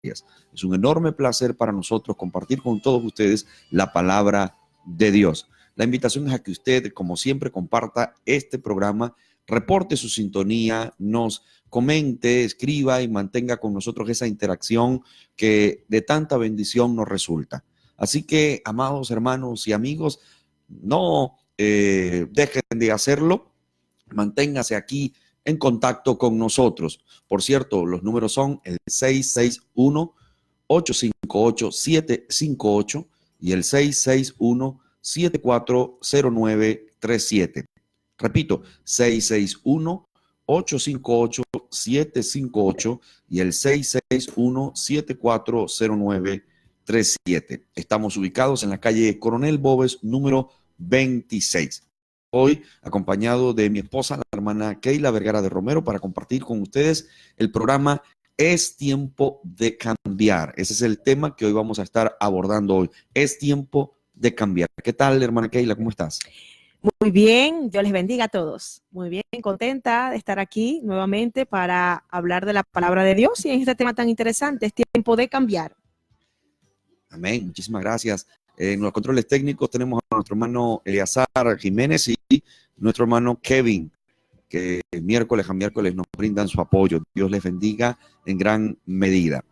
Es un enorme placer para nosotros compartir con todos ustedes la palabra de Dios. La invitación es a que usted, como siempre, comparta este programa, reporte su sintonía, nos comente, escriba y mantenga con nosotros esa interacción que de tanta bendición nos resulta. Así que, amados hermanos y amigos, no dejen de hacerlo, manténgase aquí en contacto con nosotros. Por cierto, los números son el 661-858-758 y el 661-740937. Repito, 661-858-758 y el 661-740937. Estamos ubicados en la calle Coronel Boves, número 26. Hoy acompañado de mi esposa, la hermana Keila Vergara de Romero, para compartir con ustedes el programa Es Tiempo de Cambiar. Ese es el tema que hoy vamos a estar abordando hoy. Es tiempo de cambiar. ¿Qué tal, hermana Keila? ¿Cómo estás? Muy bien, Dios les bendiga a todos. Muy bien, contenta de estar aquí nuevamente para hablar de la palabra de Dios y en este tema tan interesante, es tiempo de cambiar. Amén, muchísimas gracias. En los controles técnicos tenemos a nuestro hermano Eleazar Jiménez y nuestro hermano Kevin, que miércoles a miércoles nos brindan su apoyo. Dios les bendiga en gran medida.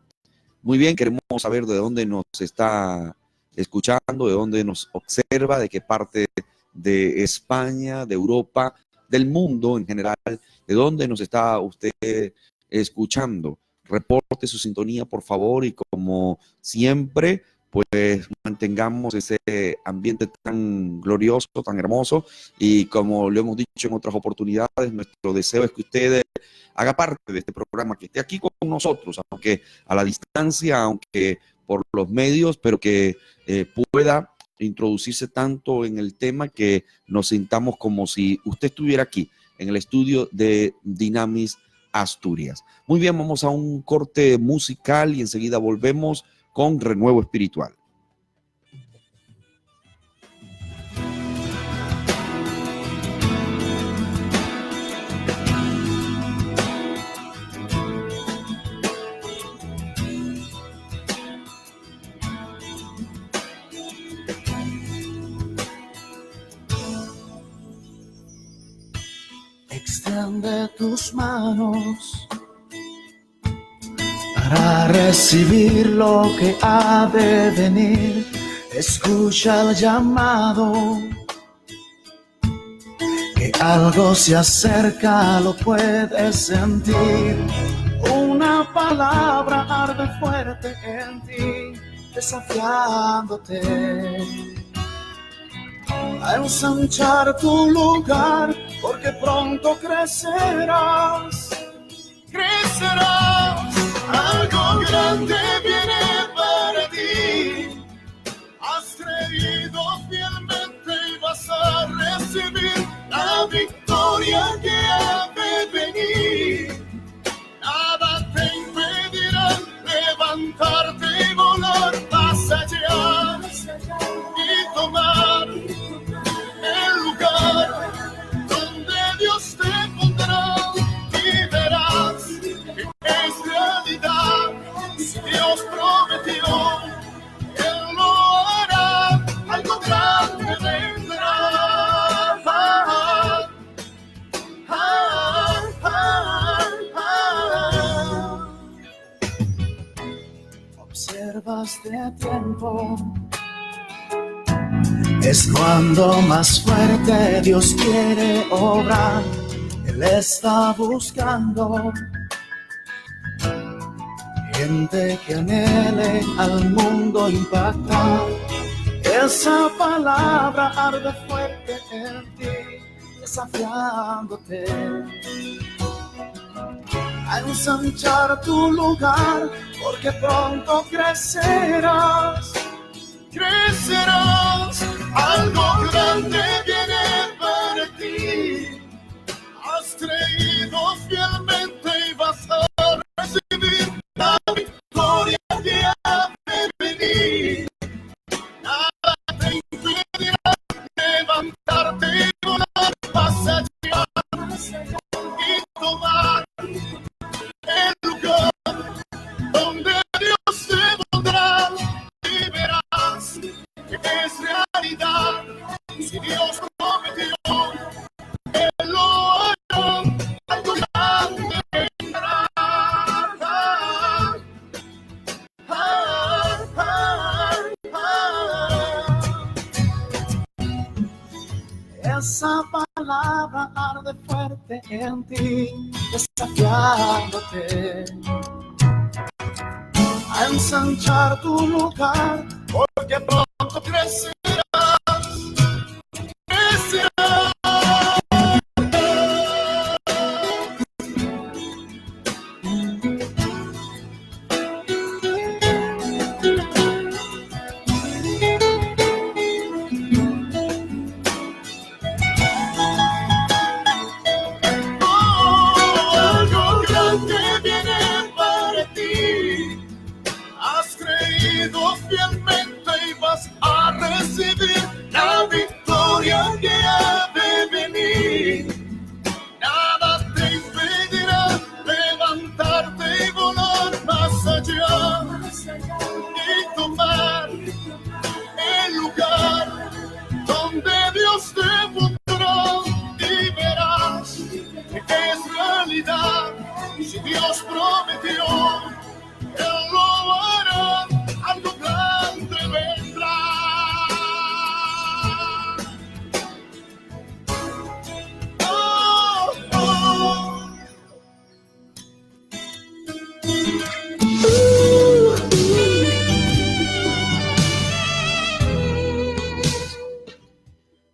Muy bien, queremos saber de dónde nos está escuchando, de dónde nos observa, de qué parte de España, de Europa, del mundo en general, de dónde nos está usted escuchando. Reporte su sintonía, por favor, y como siempre, pues mantengamos ese ambiente tan glorioso, tan hermoso, y como lo hemos dicho en otras oportunidades, nuestro deseo es que usted haga parte de este programa, que esté aquí con nosotros, aunque a la distancia, aunque por los medios, pero que pueda introducirse tanto en el tema que nos sintamos como si usted estuviera aquí en el estudio de Dynamis Asturias. Muy bien, vamos a un corte musical y enseguida volvemos con Renuevo Espiritual. Extiende tus manos para recibir lo que ha de venir. Escucha el llamado, que algo se acerca, lo puedes sentir. Una palabra arde fuerte en ti, desafiándote a ensanchar tu lugar, porque pronto crecerás, crecerás. Algo grande viene para ti. Has creído fielmente y vas a recibir la victoria que ha de venir. Nada te impedirá levantarte y volar más allá y tomar el lugar donde Dios te pondrá, y verás que es realidad. Dios prometió, Él lo hará, algo grande vendrá. Observas de tiempo, es cuando más fuerte Dios quiere obrar. Él está buscando gente que anhele al mundo impactar. Esa palabra arde fuerte en ti, desafiándote a ensanchar tu lugar, porque pronto crecerás, crecerás. Algo grande viene para ti. Has creído fielmente y vas a recibir la victoria que ha de venir. Nada te impedirá levantarte y volar más allá y tomar el lugar donde Dios esa palabra arde fuerte en ti, desafiándote a ensanchar tu lugar, porque pronto crecerás, crecerás. Fielmente y vas a recibir la victoria que ha de venir. Nada te impedirá levantarte y volar más allá y tomar el lugar donde Dios te pondrá, y verás que es realidad. Si Dios prometió, Él lo hará. Algo grande vendrá. Oh, oh.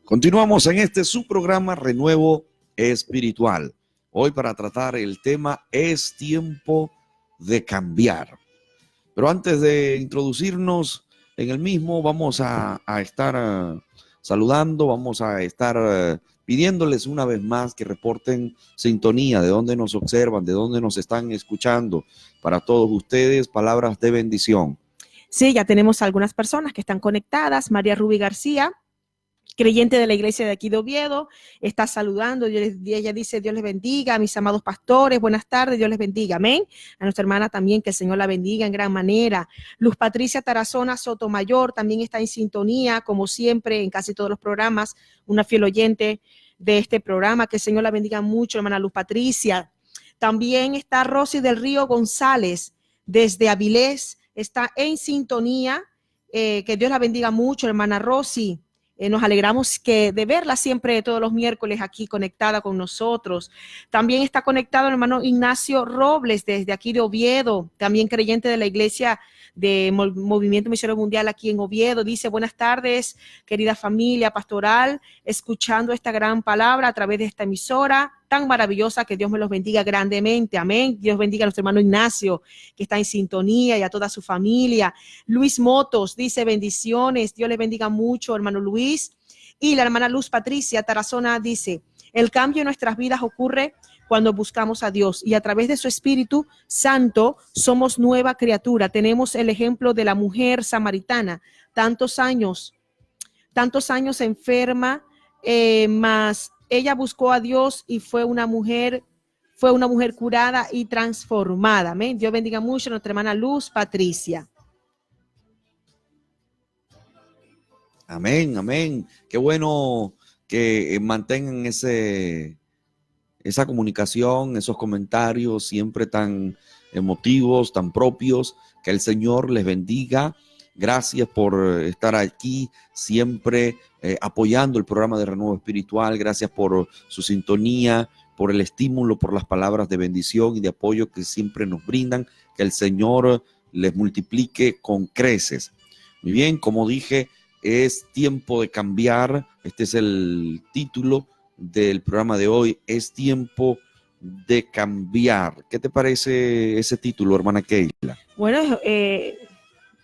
Continuamos en este su programa Renuevo Espiritual. Hoy para tratar el tema Es tiempo de cambiar. Pero antes de introducirnos en el mismo, vamos a estar saludando, vamos a estar pidiéndoles una vez más que reporten sintonía, de dónde nos observan, de dónde nos están escuchando. Para todos ustedes, palabras de bendición. Sí, ya tenemos algunas personas que están conectadas. María Rubí García, creyente de la iglesia de aquí de Oviedo, está saludando. Ella dice: Dios les bendiga, a mis amados pastores, buenas tardes, Dios les bendiga, amén. A nuestra hermana también, que el Señor la bendiga en gran manera. Luz Patricia Tarazona Sotomayor también está en sintonía, como siempre, en casi todos los programas, una fiel oyente de este programa. Que el Señor la bendiga mucho, hermana Luz Patricia. También está Rosy del Río González, desde Avilés, está en sintonía. Que Dios la bendiga mucho, hermana Rosy. Nos alegramos de verla siempre todos los miércoles aquí conectada con nosotros. También está conectado el hermano Ignacio Robles desde aquí de Oviedo, también creyente de la iglesia de Movimiento Misionero Mundial aquí en Oviedo. Dice: buenas tardes, querida familia pastoral, escuchando esta gran palabra a través de esta emisora tan maravillosa. Que Dios me los bendiga grandemente, amén. Dios bendiga a nuestro hermano Ignacio, que está en sintonía, y a toda su familia. Luis Motos dice: bendiciones, Dios le bendiga mucho, hermano Luis. Y la hermana Luz Patricia Tarazona dice: el cambio en nuestras vidas ocurre cuando buscamos a Dios, y a través de su Espíritu Santo somos nueva criatura. Tenemos el ejemplo de la mujer samaritana, tantos años enferma, mas ella buscó a Dios y fue una mujer curada y transformada. Amén. Dios bendiga mucho a nuestra hermana Luz Patricia. Amén, amén. Qué bueno que mantengan esa comunicación, esos comentarios siempre tan emotivos, tan propios. Que el Señor les bendiga. Gracias por estar aquí siempre apoyando el programa de Renuevo Espiritual. Gracias por su sintonía, por el estímulo, por las palabras de bendición y de apoyo que siempre nos brindan. Que el Señor les multiplique con creces. Muy bien, como dije, es tiempo de cambiar. Este es el título del programa de hoy. Es tiempo de cambiar. ¿Qué te parece ese título, hermana Keila? Bueno,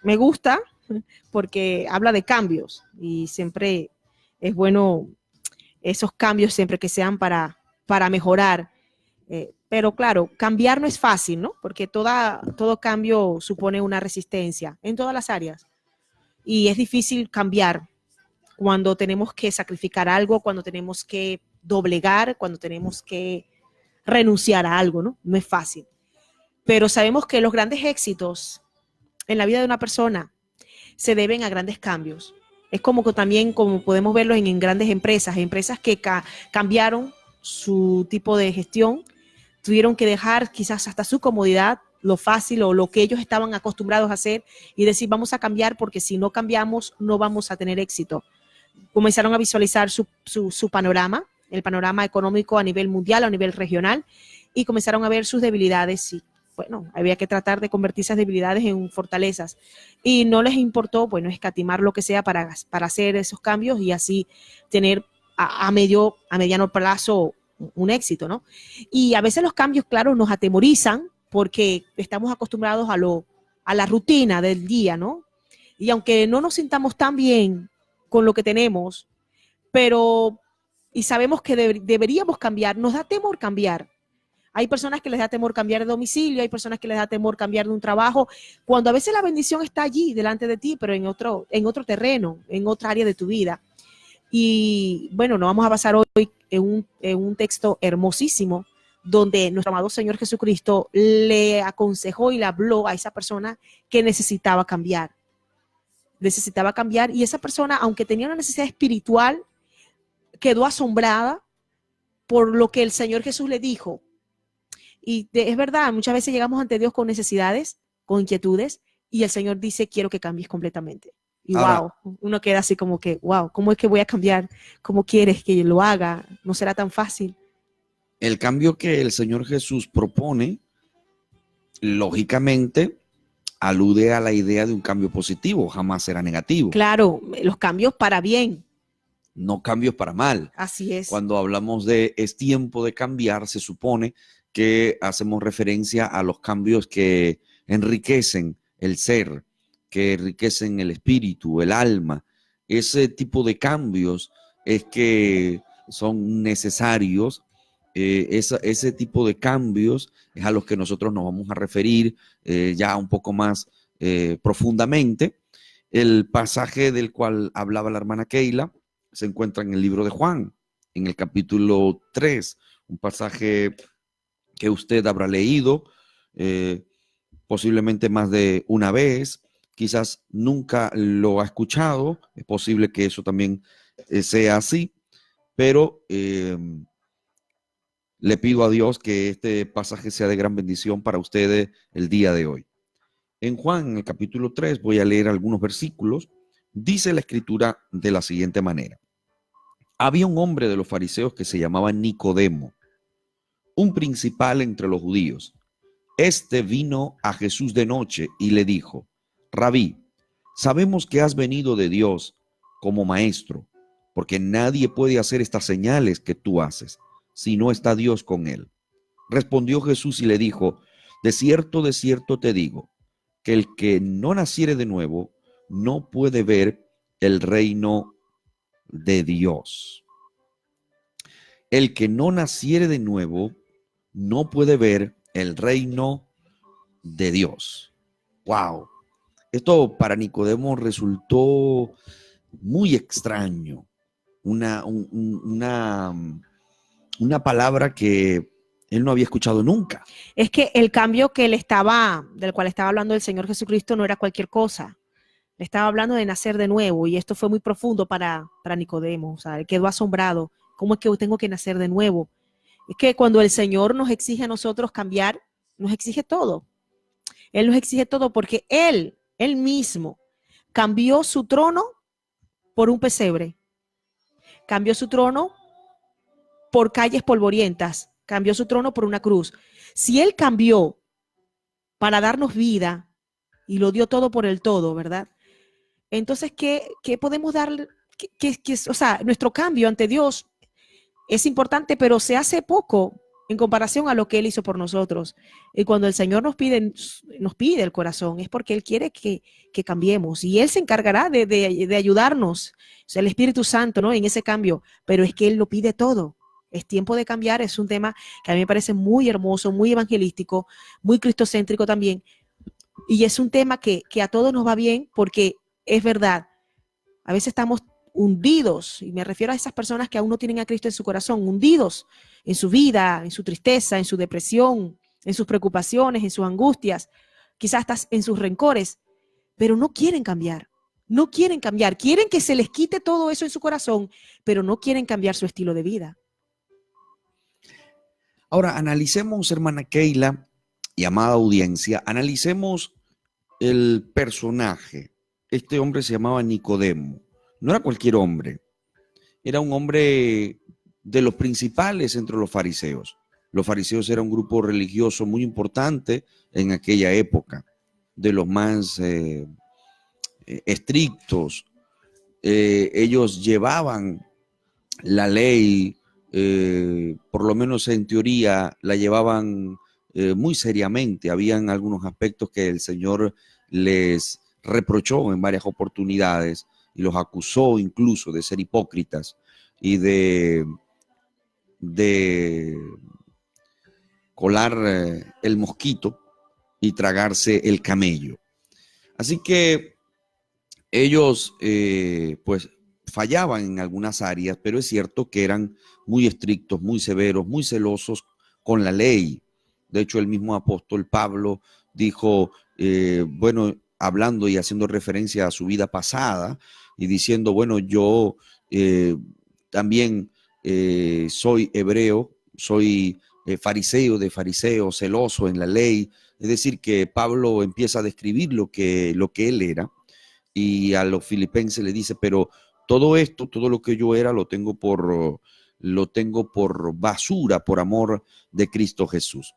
me gusta porque habla de cambios, y siempre es bueno esos cambios, siempre que sean para mejorar. Pero claro, cambiar no es fácil, ¿no? Porque todo cambio supone una resistencia en todas las áreas. Y es difícil cambiar cuando tenemos que sacrificar algo, cuando tenemos que doblegar, cuando tenemos que renunciar a algo, ¿no? No es fácil. Pero sabemos que los grandes éxitos en la vida de una persona se deben a grandes cambios. Es como que también, como podemos verlo en grandes empresas que cambiaron su tipo de gestión, tuvieron que dejar quizás hasta su comodidad, lo fácil o lo que ellos estaban acostumbrados a hacer, y decir: vamos a cambiar, porque si no cambiamos no vamos a tener éxito. comenzaron a visualizar su panorama, el panorama económico a nivel mundial, a nivel regional, y comenzaron a ver sus debilidades. Y bueno, había que tratar de convertir esas debilidades en fortalezas. Y no les importó, bueno, escatimar lo que sea para hacer esos cambios y así tener a mediano plazo un éxito, ¿no? Y a veces los cambios, claro, nos atemorizan porque estamos acostumbrados a la rutina del día, ¿no? Y aunque no nos sintamos tan bien con lo que tenemos, y sabemos que deberíamos cambiar, nos da temor cambiar. Hay personas que les da temor cambiar de domicilio, hay personas que les da temor cambiar de un trabajo, cuando a veces la bendición está allí delante de ti, pero en otro terreno, en otra área de tu vida. Y bueno, nos vamos a basar hoy en un texto hermosísimo donde nuestro amado Señor Jesucristo le aconsejó y le habló a esa persona que necesitaba cambiar. Necesitaba cambiar y esa persona, aunque tenía una necesidad espiritual, quedó asombrada por lo que el Señor Jesús le dijo. Y es verdad, muchas veces llegamos ante Dios con necesidades, con inquietudes, y el Señor dice, quiero que cambies completamente. Y ahora, wow, uno queda así como que, wow, ¿cómo es que voy a cambiar? ¿Cómo quieres que lo haga? No será tan fácil. El cambio que el Señor Jesús propone, lógicamente, alude a la idea de un cambio positivo, jamás será negativo. Claro, los cambios para bien. No cambios para mal. Así es. Cuando hablamos de es tiempo de cambiar, se supone que hacemos referencia a los cambios que enriquecen el ser, que enriquecen el espíritu, el alma. Ese tipo de cambios es que son necesarios. Ese tipo de cambios es a los que nosotros nos vamos a referir ya un poco más profundamente. El pasaje del cual hablaba la hermana Keila se encuentra en el libro de Juan, en el capítulo 3, un pasaje que usted habrá leído posiblemente más de una vez, quizás nunca lo ha escuchado, es posible que eso también sea así, pero le pido a Dios que este pasaje sea de gran bendición para ustedes el día de hoy. En Juan, en el capítulo 3, voy a leer algunos versículos. Dice la escritura de la siguiente manera. Había un hombre de los fariseos que se llamaba Nicodemo, un principal entre los judíos. Este vino a Jesús de noche y le dijo, Rabí, sabemos que has venido de Dios como maestro, porque nadie puede hacer estas señales que tú haces, si no está Dios con él. Respondió Jesús y le dijo, de cierto te digo, que el que no naciere de nuevo no puede ver el reino de Dios. El que no naciere de nuevo no puede ver el reino de Dios. Wow. Esto para Nicodemo resultó muy extraño. Una palabra que él no había escuchado nunca. Es que el cambio del cual estaba hablando el Señor Jesucristo no era cualquier cosa. Le estaba hablando de nacer de nuevo y esto fue muy profundo para Nicodemo. O sea, él quedó asombrado. ¿Cómo es que yo tengo que nacer de nuevo? Es que cuando el Señor nos exige a nosotros cambiar, nos exige todo. Él nos exige todo porque Él mismo cambió su trono por un pesebre. Cambió su trono por calles polvorientas. Cambió su trono por una cruz. Si Él cambió para darnos vida y lo dio todo por el todo, ¿verdad? Entonces, ¿qué podemos darle? O sea, nuestro cambio ante Dios es importante, pero se hace poco en comparación a lo que Él hizo por nosotros. Y cuando el Señor nos pide el corazón, es porque Él quiere que cambiemos. Y Él se encargará de ayudarnos, o sea, el Espíritu Santo, ¿no? En ese cambio. Pero es que Él lo pide todo. Es tiempo de cambiar. Es un tema que a mí me parece muy hermoso, muy evangelístico, muy cristocéntrico también. Y es un tema que a todos nos va bien porque es verdad. A veces estamos hundidos, y me refiero a esas personas que aún no tienen a Cristo en su corazón, hundidos en su vida, en su tristeza, en su depresión, en sus preocupaciones, en sus angustias, quizás hasta en sus rencores, pero no quieren cambiar, no quieren cambiar, quieren que se les quite todo eso en su corazón, pero no quieren cambiar su estilo de vida. Ahora, analicemos, hermana Keila y amada audiencia, analicemos el personaje. Este hombre se llamaba Nicodemo. No era cualquier hombre, era un hombre de los principales entre los fariseos. Los fariseos eran un grupo religioso muy importante en aquella época, de los más estrictos. Ellos llevaban la ley, por lo menos en teoría, la llevaban muy seriamente. Habían algunos aspectos que el Señor les reprochó en varias oportunidades y los acusó incluso de ser hipócritas y de colar el mosquito y tragarse el camello. Así que ellos pues fallaban en algunas áreas, pero es cierto que eran muy estrictos, muy severos, muy celosos con la ley. De hecho, el mismo apóstol Pablo dijo, bueno, hablando y haciendo referencia a su vida pasada y diciendo, bueno, yo también soy hebreo, soy fariseo de fariseos, celoso en la ley. Es decir, que Pablo empieza a describir lo que él era y a los filipenses le dice, pero todo esto, todo lo que yo era, lo tengo por basura, por amor de Cristo Jesús.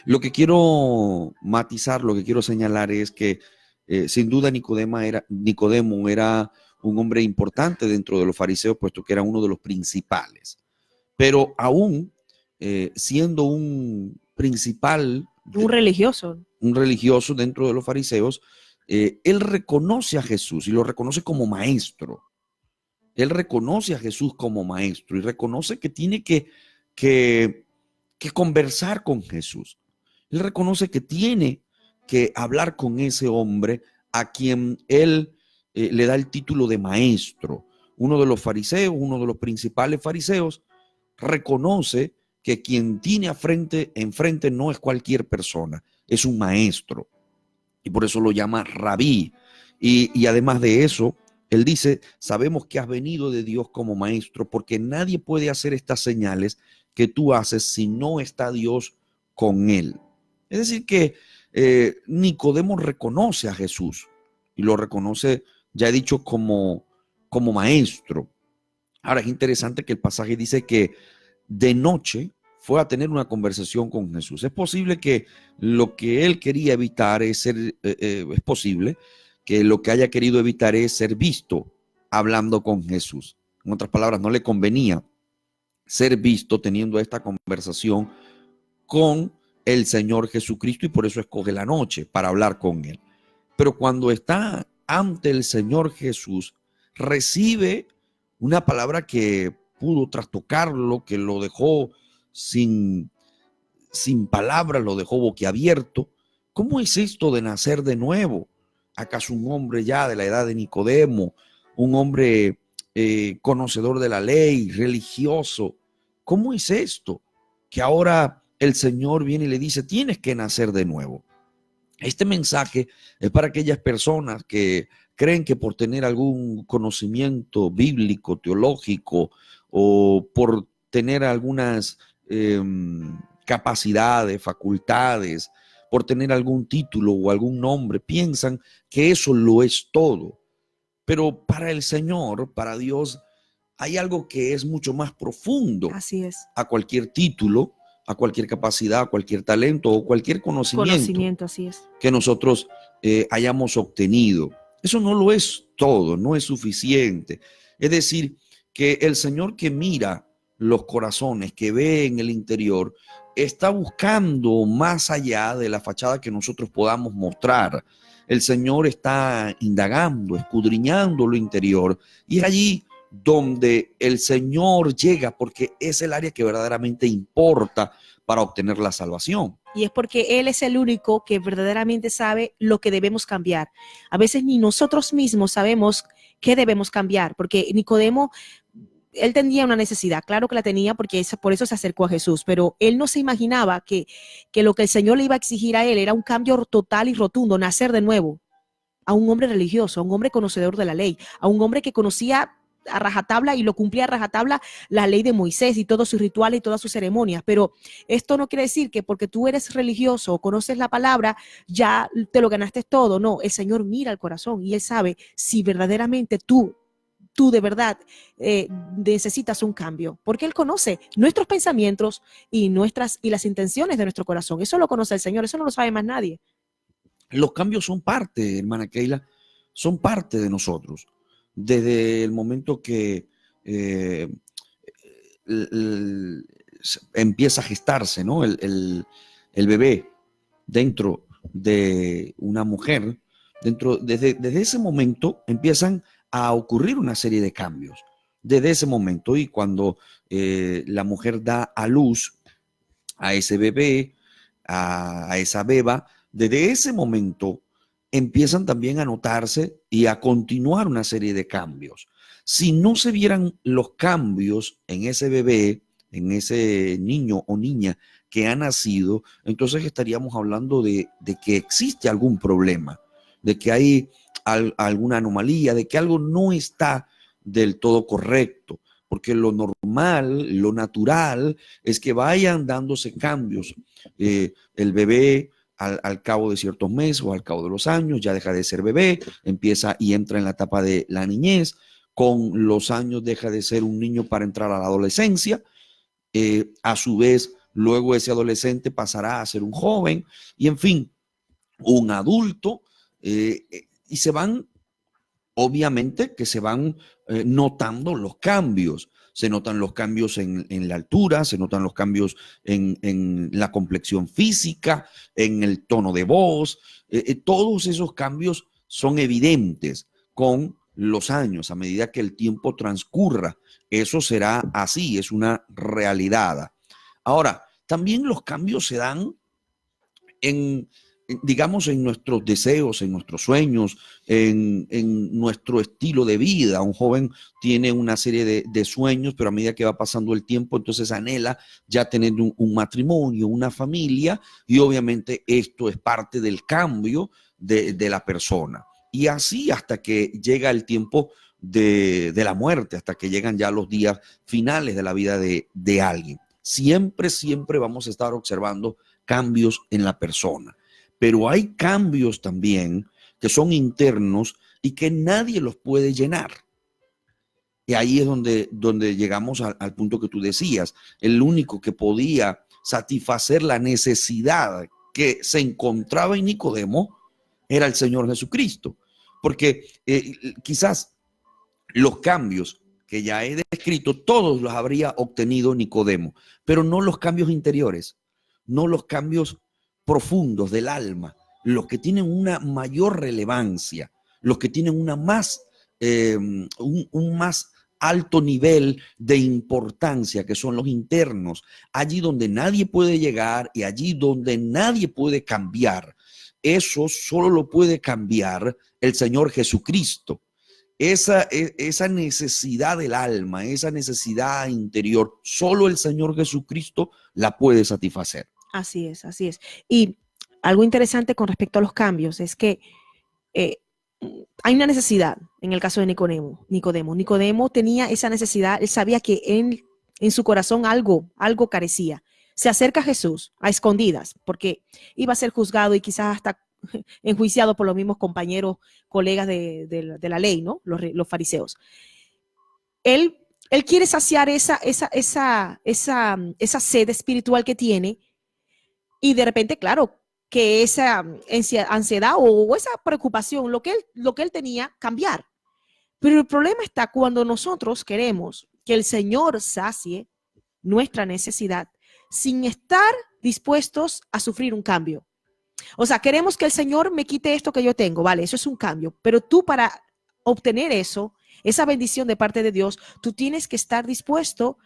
Lo que quiero matizar, lo que quiero señalar es que sin duda Nicodemo era un hombre importante dentro de los fariseos, puesto que era uno de los principales. Pero aún siendo un principal, Un religioso. un religioso dentro de los fariseos, él reconoce a Jesús y lo reconoce como maestro. Él reconoce a Jesús como maestro y reconoce que tiene que conversar con Jesús. Él reconoce que tiene que hablar con ese hombre a quien él le da el título de maestro. Uno de los fariseos, uno de los principales fariseos, reconoce que quien tiene enfrente no es cualquier persona, es un maestro. Y por eso lo llama rabí. Y además de eso, él dice, sabemos que has venido de Dios como maestro, porque nadie puede hacer estas señales que tú haces si no está Dios con él. Es decir que Nicodemo reconoce a Jesús y lo reconoce, ya he dicho, como maestro. Ahora es interesante que el pasaje dice que de noche fue a tener una conversación con Jesús. Es posible que lo que él quería evitar es posible que lo que haya querido evitar es ser visto hablando con Jesús. En otras palabras, no le convenía ser visto teniendo esta conversación con el Señor Jesucristo y por eso escoge la noche para hablar con él. Pero cuando está ante el Señor Jesús, recibe una palabra que pudo trastocarlo, que lo dejó sin palabras, lo dejó boquiabierto. ¿Cómo es esto de nacer de nuevo? ¿Acaso un hombre ya de la edad de Nicodemo, un hombre conocedor de la ley, religioso? ¿Cómo es esto? Que ahora el Señor viene y le dice, tienes que nacer de nuevo. Este mensaje es para aquellas personas que creen que por tener algún conocimiento bíblico, teológico, o por tener algunas capacidades, facultades, por tener algún título o algún nombre, piensan que eso lo es todo. Pero para el Señor, para Dios, hay algo que es mucho más profundo. Así es. A cualquier título, a cualquier capacidad, a cualquier talento o cualquier conocimiento Así es. que nosotros hayamos obtenido. Eso no lo es todo, no es suficiente. Es decir, que el Señor que mira los corazones, que ve en el interior, está buscando más allá de la fachada que nosotros podamos mostrar. El Señor está indagando, escudriñando lo interior, y es allí donde el Señor llega, porque es el área que verdaderamente importa para obtener la salvación. Y es porque Él es el único que verdaderamente sabe lo que debemos cambiar. A veces ni nosotros mismos sabemos qué debemos cambiar, porque Nicodemo, él tenía una necesidad, claro que la tenía, porque por eso se acercó a Jesús, pero él no se imaginaba que lo que el Señor le iba a exigir a él era un cambio total y rotundo, nacer de nuevo, a un hombre religioso, a un hombre conocedor de la ley, a un hombre que conocía a rajatabla y lo cumplía a rajatabla la ley de Moisés y todos sus rituales y todas sus ceremonias. Pero esto no quiere decir que porque tú eres religioso o conoces la palabra ya te lo ganaste todo. No, el Señor mira el corazón y Él sabe si verdaderamente tú tú de verdad necesitas un cambio, porque Él conoce nuestros pensamientos y las intenciones de nuestro corazón. Eso lo conoce el Señor, eso no lo sabe más nadie. Los cambios son parte, hermana Keila, son parte de nosotros. Desde el momento que empieza a gestarse, ¿no? el bebé dentro de una mujer, desde ese momento empiezan a ocurrir una serie de cambios. Desde ese momento, y cuando la mujer da a luz a ese bebé, a esa beba, desde ese momento empiezan también a notarse y a continuar una serie de cambios. Si no se vieran los cambios en ese bebé, en ese niño o niña que ha nacido, entonces estaríamos hablando de que existe algún problema, de que hay alguna anomalía, de que algo no está del todo correcto, porque lo normal, lo natural es que vayan dándose cambios. El bebé al cabo de ciertos meses o al cabo de los años ya deja de ser bebé, empieza y entra en la etapa de la niñez, con los años deja de ser un niño para entrar a la adolescencia, a su vez luego ese adolescente pasará a ser un joven y en fin, un adulto, y se van, obviamente que se van notando los cambios. Se notan los cambios en la altura, se notan los cambios en la complexión física, en el tono de voz. Todos esos cambios son evidentes con los años, a medida que el tiempo transcurra. Eso será así, es una realidad. Ahora, también los cambios se dan digamos, en nuestros deseos, en nuestros sueños, en nuestro estilo de vida. Un joven tiene una serie de sueños, pero a medida que va pasando el tiempo, entonces anhela ya tener un matrimonio, una familia, y obviamente esto es parte del cambio de la persona. Y así hasta que llega el tiempo de la muerte, hasta que llegan ya los días finales de la vida de alguien. Siempre vamos a estar observando cambios en la persona. Pero hay cambios también que son internos y que nadie los puede llenar. Y ahí es donde llegamos al punto que tú decías. El único que podía satisfacer la necesidad que se encontraba en Nicodemo era el Señor Jesucristo. Porque quizás los cambios que ya he descrito, todos los habría obtenido Nicodemo, pero no los cambios interiores, no los cambios profundos del alma, los que tienen una mayor relevancia, los que tienen un más alto nivel de importancia, que son los internos, allí donde nadie puede llegar y allí donde nadie puede cambiar. Eso solo lo puede cambiar el Señor Jesucristo. Esa necesidad del alma, esa necesidad interior, solo el Señor Jesucristo la puede satisfacer. Así es, así es. Y algo interesante con respecto a los cambios es que hay una necesidad en el caso de Nicodemo. Nicodemo tenía esa necesidad, él sabía que en su corazón algo carecía. Se acerca a Jesús a escondidas porque iba a ser juzgado y quizás hasta enjuiciado por los mismos compañeros, colegas de la ley, ¿no? Los fariseos. Él quiere saciar esa sed espiritual que tiene. Y de repente, claro, que esa ansiedad o esa preocupación, lo que él tenía, cambiar. Pero el problema está cuando nosotros queremos que el Señor sacie nuestra necesidad sin estar dispuestos a sufrir un cambio. O sea, queremos que el Señor me quite esto que yo tengo, vale, eso es un cambio. Pero tú para obtener eso, esa bendición de parte de Dios, tú tienes que estar dispuesto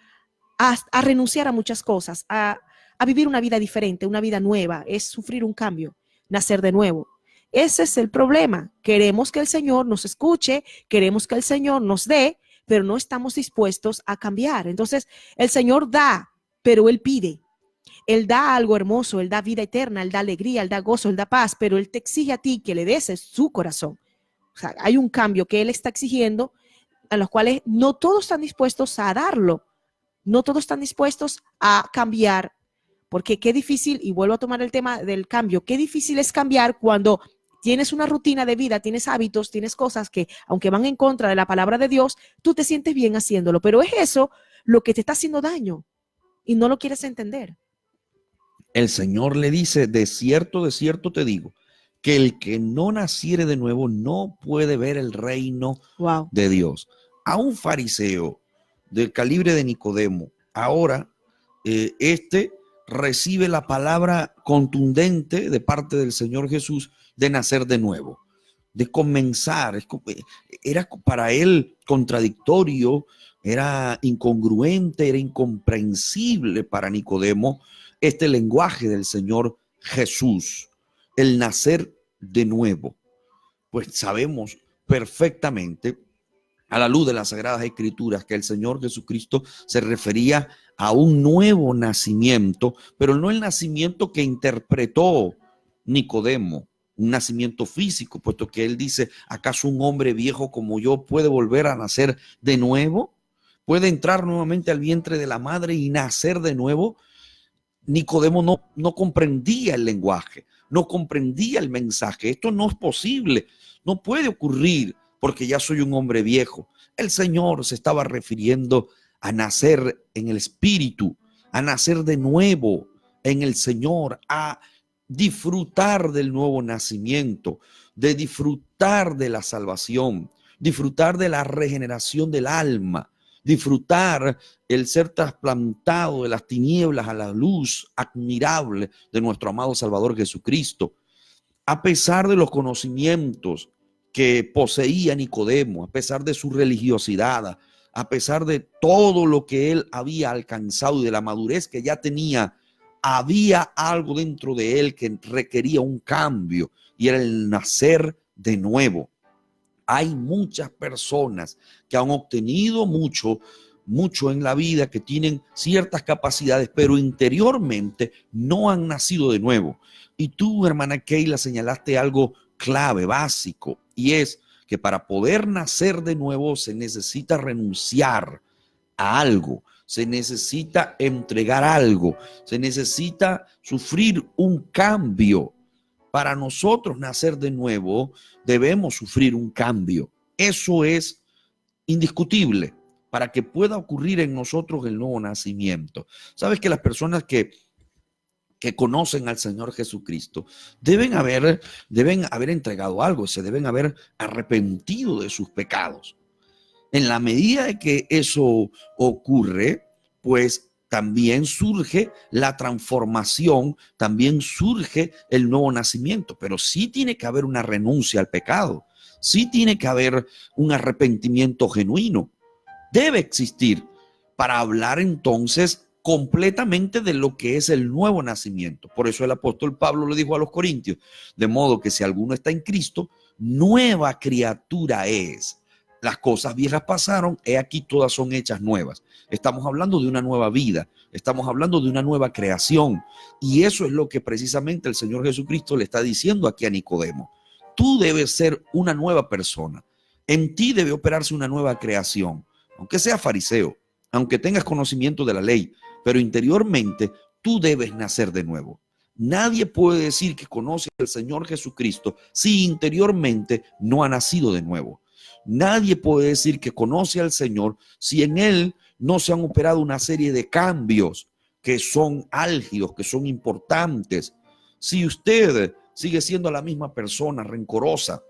a renunciar a muchas cosas, a vivir una vida diferente, una vida nueva, es sufrir un cambio, nacer de nuevo. Ese es el problema. Queremos que el Señor nos escuche, queremos que el Señor nos dé, pero no estamos dispuestos a cambiar. Entonces, el Señor da, pero Él pide. Él da algo hermoso, Él da vida eterna, Él da alegría, Él da gozo, Él da paz, pero Él te exige a ti que le des su corazón. O sea, hay un cambio que Él está exigiendo, a los cuales no todos están dispuestos a darlo. No todos están dispuestos a cambiar. Porque qué difícil, y vuelvo a tomar el tema del cambio, qué difícil es cambiar cuando tienes una rutina de vida, tienes hábitos, tienes cosas que, aunque van en contra de la palabra de Dios, tú te sientes bien haciéndolo, pero es eso lo que te está haciendo daño y no lo quieres entender. El Señor le dice, de cierto te digo, que el que no naciere de nuevo no puede ver el reino Wow. de Dios. A un fariseo del calibre de Nicodemo, ahora este recibe la palabra contundente de parte del Señor Jesús de nacer de nuevo, de comenzar. Era para él contradictorio, era incongruente, era incomprensible para Nicodemo este lenguaje del Señor Jesús, el nacer de nuevo. Pues sabemos perfectamente, a la luz de las Sagradas Escrituras, que el Señor Jesucristo se refería a un nuevo nacimiento, pero no el nacimiento que interpretó Nicodemo, un nacimiento físico, puesto que él dice, ¿acaso un hombre viejo como yo puede volver a nacer de nuevo? ¿Puede entrar nuevamente al vientre de la madre y nacer de nuevo? Nicodemo no comprendía el lenguaje, no comprendía el mensaje. Esto no es posible, no puede ocurrir porque ya soy un hombre viejo. El Señor se estaba refiriendo a nacer en el Espíritu, a nacer de nuevo en el Señor, a disfrutar del nuevo nacimiento, de disfrutar de la salvación, disfrutar de la regeneración del alma, disfrutar el ser trasplantado de las tinieblas a la luz admirable de nuestro amado Salvador Jesucristo. A pesar de los conocimientos que poseía Nicodemo, a pesar de su religiosidad, a pesar de todo lo que él había alcanzado y de la madurez que ya tenía, había algo dentro de él que requería un cambio y era el nacer de nuevo. Hay muchas personas que han obtenido mucho en la vida, que tienen ciertas capacidades, pero interiormente no han nacido de nuevo. Y tú, hermana Keila, señalaste algo clave, básico, y es que para poder nacer de nuevo se necesita renunciar a algo, se necesita entregar algo, se necesita sufrir un cambio. Para nosotros nacer de nuevo, debemos sufrir un cambio. Eso es indiscutible para que pueda ocurrir en nosotros el nuevo nacimiento. Sabes que las personas que conocen al Señor Jesucristo deben haber entregado algo, se deben haber arrepentido de sus pecados. En la medida de que eso ocurre, pues también surge la transformación, también surge el nuevo nacimiento, pero sí tiene que haber una renuncia al pecado, sí tiene que haber un arrepentimiento genuino, debe existir para hablar entonces completamente de lo que es el nuevo nacimiento. Por eso el apóstol Pablo le dijo a los corintios, de modo que si alguno está en Cristo, nueva criatura es. Las cosas viejas pasaron, he aquí todas son hechas nuevas. Estamos hablando de una nueva vida, estamos hablando de una nueva creación. Y eso es lo que precisamente el Señor Jesucristo le está diciendo aquí a Nicodemo. Tú debes ser una nueva persona. En ti debe operarse una nueva creación. Aunque seas fariseo, aunque tengas conocimiento de la ley, pero interiormente tú debes nacer de nuevo. Nadie puede decir que conoce al Señor Jesucristo si interiormente no ha nacido de nuevo. Nadie puede decir que conoce al Señor si en él no se han operado una serie de cambios que son álgidos, que son importantes. Si usted sigue siendo la misma persona rencorosa,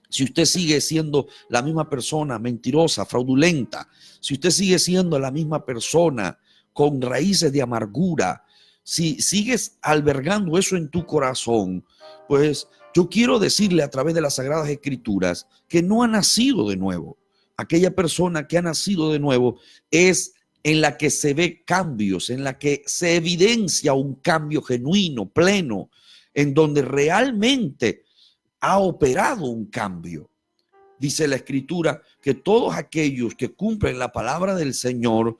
si usted sigue siendo la misma persona mentirosa, fraudulenta, si usted sigue siendo la misma persona con raíces de amargura, si sigues albergando eso en tu corazón, pues yo quiero decirle a través de las Sagradas Escrituras que no ha nacido de nuevo. Aquella persona que ha nacido de nuevo es en la que se ve cambios, en la que se evidencia un cambio genuino, pleno, en donde realmente ha operado un cambio. Dice la Escritura que todos aquellos que cumplen la palabra del Señor,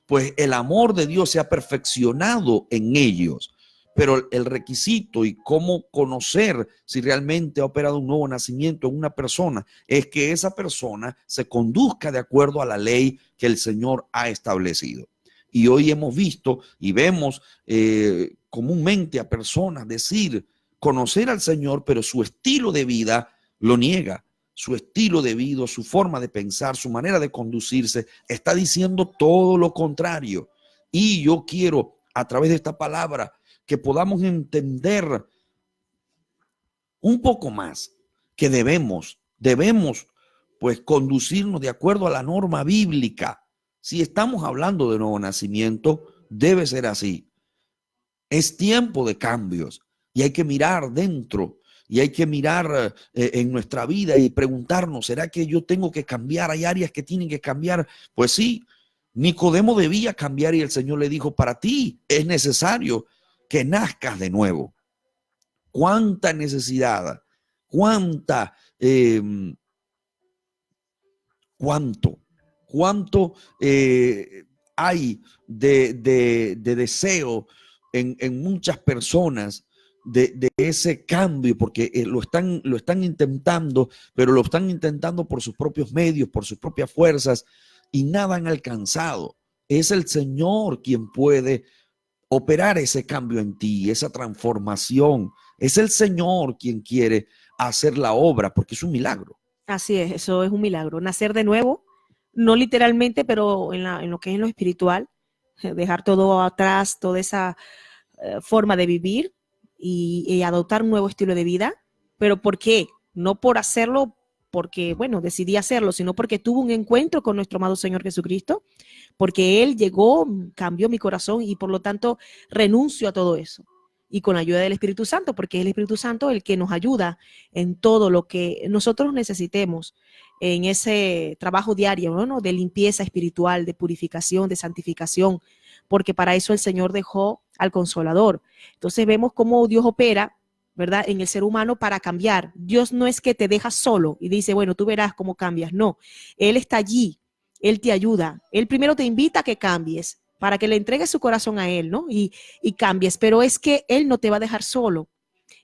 pues el amor de Dios se ha perfeccionado en ellos. Pero el requisito y cómo conocer si realmente ha operado un nuevo nacimiento en una persona es que esa persona se conduzca de acuerdo a la ley que el Señor ha establecido. Y hoy hemos visto y vemos comúnmente a personas decir conocer al Señor, pero su estilo de vida lo niega. Su estilo de vida, su forma de pensar, su manera de conducirse, está diciendo todo lo contrario. Y yo quiero, a través de esta palabra, que podamos entender un poco más que debemos pues conducirnos de acuerdo a la norma bíblica. Si estamos hablando de nuevo nacimiento, debe ser así. Es tiempo de cambios y hay que mirar dentro y hay que mirar en nuestra vida y preguntarnos, ¿será que yo tengo que cambiar? ¿Hay áreas que tienen que cambiar? Pues sí, Nicodemo debía cambiar y el Señor le dijo, para ti es necesario que nazcas de nuevo. ¿Cuánta necesidad? ¿Cuánta? ¿Cuánto hay de deseo en muchas personas de ese cambio? Porque lo están intentando, pero lo están intentando por sus propios medios, por sus propias fuerzas, y nada han alcanzado. Es el Señor quien puede operar ese cambio en ti, esa transformación. Es el Señor quien quiere hacer la obra, porque es un milagro. Así es, eso es un milagro. Nacer de nuevo, no literalmente, pero en lo que es en lo espiritual, dejar todo atrás, toda esa forma de vivir y adoptar un nuevo estilo de vida. ¿Pero por qué? No por hacerlo porque, bueno, decidí hacerlo, sino porque tuve un encuentro con nuestro amado Señor Jesucristo, porque Él llegó, cambió mi corazón y por lo tanto renuncio a todo eso. Y con la ayuda del Espíritu Santo, porque es el Espíritu Santo el que nos ayuda en todo lo que nosotros necesitemos en ese trabajo diario, ¿no? De limpieza espiritual, de purificación, de santificación, porque para eso el Señor dejó al Consolador. Entonces vemos cómo Dios opera, ¿verdad?, en el ser humano para cambiar. Dios no es que te deja solo y dice, bueno, tú verás cómo cambias. No, Él está allí, Él te ayuda. Él primero te invita a que cambies, para que le entregues su corazón a Él, ¿no? Y cambies, pero es que Él no te va a dejar solo.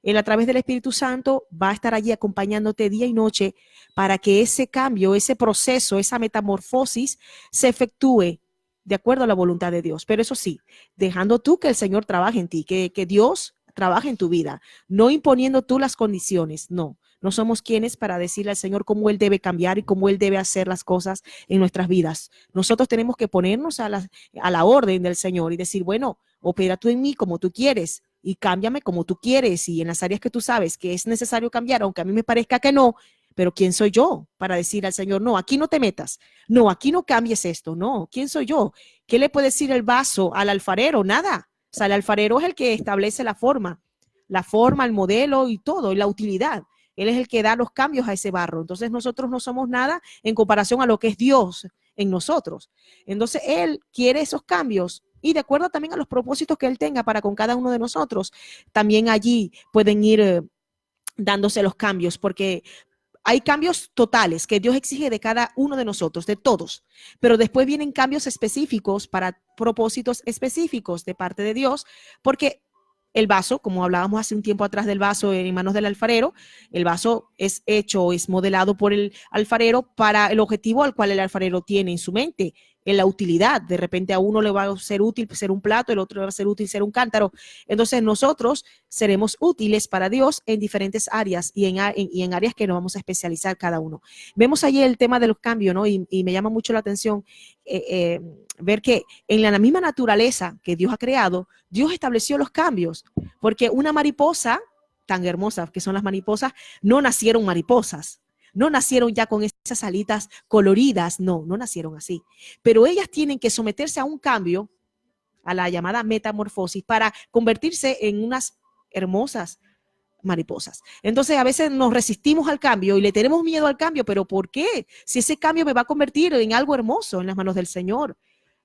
Él a través del Espíritu Santo va a estar allí acompañándote día y noche para que ese cambio, ese proceso, esa metamorfosis se efectúe de acuerdo a la voluntad de Dios. Pero eso sí, dejando tú que el Señor trabaje en ti, que Dios trabaje en tu vida, no imponiendo tú las condiciones, no. No somos quienes para decirle al Señor cómo Él debe cambiar y cómo Él debe hacer las cosas en nuestras vidas. Nosotros tenemos que ponernos a la orden del Señor y decir, bueno, opera tú en mí como tú quieres y cámbiame como tú quieres y en las áreas que tú sabes que es necesario cambiar, aunque a mí me parezca que no, pero ¿quién soy yo para decir al Señor, no, aquí no te metas, no, aquí no cambies esto, no, ¿quién soy yo? ¿Qué le puede decir el vaso al alfarero? Nada. O sea, el alfarero es el que establece la forma, el modelo y todo, y la utilidad. Él es el que da los cambios a ese barro. Entonces nosotros no somos nada en comparación a lo que es Dios en nosotros. Entonces Él quiere esos cambios y de acuerdo también a los propósitos que Él tenga para con cada uno de nosotros, también allí pueden ir dándose los cambios, porque hay cambios totales que Dios exige de cada uno de nosotros, de todos, pero después vienen cambios específicos para propósitos específicos de parte de Dios, porque el vaso, como hablábamos hace un tiempo atrás del vaso en manos del alfarero, el vaso es hecho, es modelado por el alfarero para el objetivo al cual el alfarero tiene en su mente, en la utilidad. De repente a uno le va a ser útil ser un plato, el otro le va a ser útil ser un cántaro. Entonces nosotros seremos útiles para Dios en diferentes áreas y en áreas que nos vamos a especializar cada uno. Vemos allí el tema de los cambios, ¿no? Y me llama mucho la atención ver que en la misma naturaleza que Dios ha creado, Dios estableció los cambios, porque una mariposa tan hermosa que son las mariposas, no nacieron mariposas, no nacieron ya con esas alitas coloridas, no nacieron así, pero ellas tienen que someterse a un cambio, a la llamada metamorfosis, para convertirse en unas hermosas mariposas. Entonces a veces nos resistimos al cambio y le tenemos miedo al cambio, pero ¿por qué? Si ese cambio me va a convertir en algo hermoso en las manos del Señor.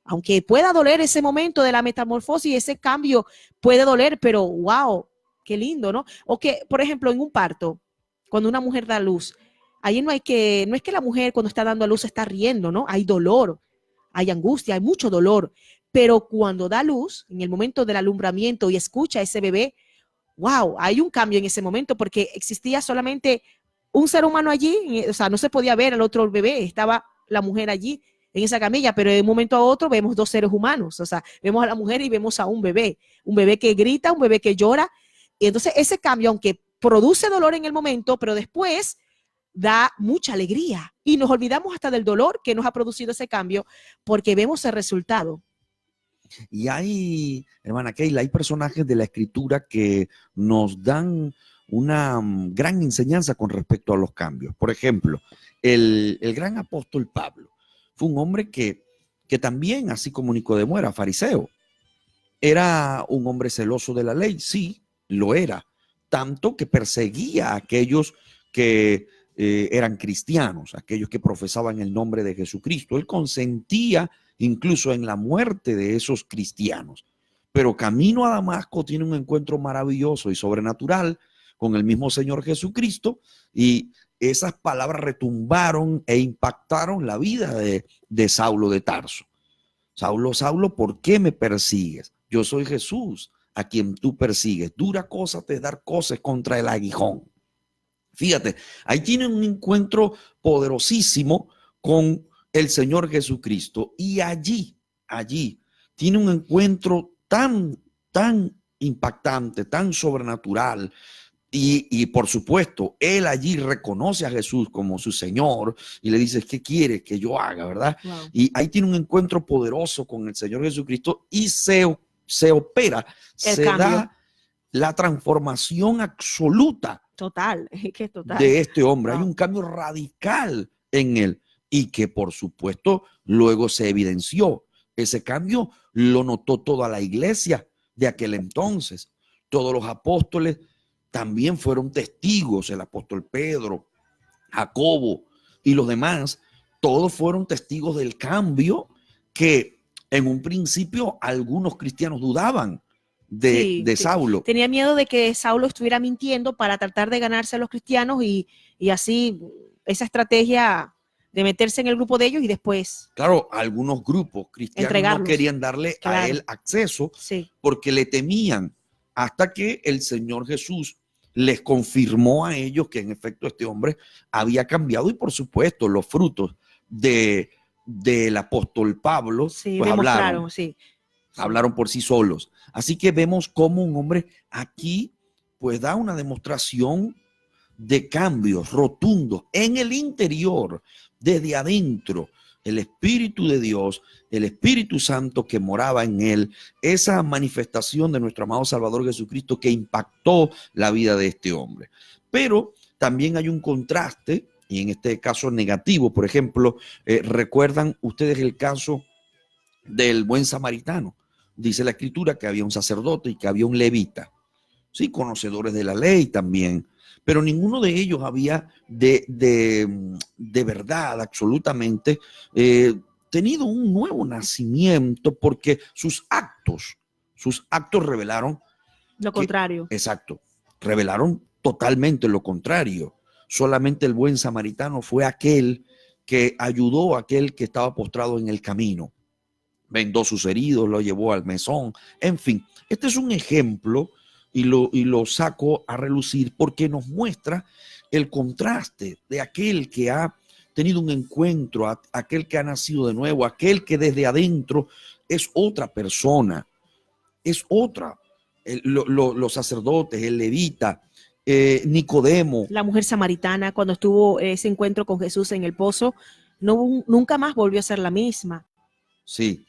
Aunque pueda doler ese momento de la metamorfosis, ese cambio puede doler, pero wow, qué lindo, ¿no? O que, por ejemplo, en un parto, cuando una mujer da luz, ahí no es que la mujer cuando está dando a luz está riendo, ¿no? Hay dolor, hay angustia, hay mucho dolor, pero cuando da luz, en el momento del alumbramiento y escucha a ese bebé, wow, hay un cambio en ese momento porque existía solamente un ser humano allí, o sea, no se podía ver al otro bebé, estaba la mujer allí en esa camilla, pero de un momento a otro vemos dos seres humanos, o sea, vemos a la mujer y vemos a un bebé que grita, un bebé que llora, Y entonces ese cambio, aunque produce dolor en el momento, pero después da mucha alegría. Y nos olvidamos hasta del dolor que nos ha producido ese cambio porque vemos el resultado. Y hay, hermana Keila, hay personajes de la Escritura que nos dan una gran enseñanza con respecto a los cambios. Por ejemplo, el gran apóstol Pablo fue un hombre que también, así como Nicodemo, era fariseo. Era un hombre celoso de la ley, sí, lo era, tanto que perseguía a aquellos que eran cristianos, aquellos que profesaban el nombre de Jesucristo. Él consentía incluso en la muerte de esos cristianos. Pero camino a Damasco tiene un encuentro maravilloso y sobrenatural con el mismo Señor Jesucristo, y esas palabras retumbaron e impactaron la vida de Saulo de Tarso. Saulo, Saulo, ¿por qué me persigues? Yo soy Jesús, a quien tú persigues. Dura cosa te dar cosas contra el aguijón. Fíjate, ahí tienen un encuentro poderosísimo con el Señor Jesucristo, y allí tiene un encuentro tan impactante, tan sobrenatural. Y por supuesto, él allí reconoce a Jesús como su Señor y le dice, ¿qué quieres que yo haga? ¿Verdad? Wow. Y ahí tiene un encuentro poderoso con el Señor Jesucristo y se opera, se da la transformación absoluta. Total, es que total. De este hombre. Wow. Hay un cambio radical en él y que por supuesto luego se evidenció. Ese cambio lo notó toda la iglesia de aquel entonces. Todos los apóstoles también fueron testigos, el apóstol Pedro, Jacobo y los demás, todos fueron testigos del cambio que en un principio algunos cristianos dudaban de Saulo. Tenía miedo de que Saulo estuviera mintiendo para tratar de ganarse a los cristianos y así esa estrategia de meterse en el grupo de ellos y después. Claro, algunos grupos cristianos no querían darle a él acceso porque le temían, hasta que el Señor Jesús les confirmó a ellos que en efecto este hombre había cambiado, y por supuesto los frutos del apóstol Pablo pues hablaron por sí solos. Así que vemos cómo un hombre aquí pues da una demostración de cambios rotundos en el interior, desde adentro. El Espíritu de Dios, el Espíritu Santo que moraba en él, esa manifestación de nuestro amado Salvador Jesucristo que impactó la vida de este hombre. Pero también hay un contraste, y en este caso negativo. Por ejemplo, ¿recuerdan ustedes el caso del buen samaritano? Dice la Escritura que había un sacerdote y que había un levita, sí, conocedores de la ley también, pero ninguno de ellos había de verdad absolutamente tenido un nuevo nacimiento, porque sus actos revelaron lo contrario. Exacto, revelaron totalmente lo contrario. Solamente el buen samaritano fue aquel que ayudó a aquel que estaba postrado en el camino, vendó sus heridos, lo llevó al mesón. En fin, este es un ejemplo y lo saco a relucir porque nos muestra el contraste de aquel que ha tenido un encuentro, aquel que ha nacido de nuevo, aquel que desde adentro es otra persona, es otra. Los sacerdotes, el levita, Nicodemo. La mujer samaritana, cuando estuvo ese encuentro con Jesús en el pozo, nunca más volvió a ser la misma. Sí,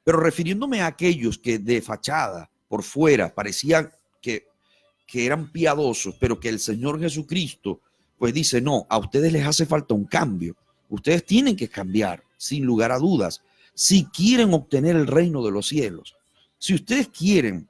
pero refiriéndome a aquellos que de fachada, por fuera, parecían que eran piadosos, pero que el Señor Jesucristo pues dice, no, a ustedes les hace falta un cambio. Ustedes tienen que cambiar, sin lugar a dudas, si quieren obtener el reino de los cielos. Si ustedes quieren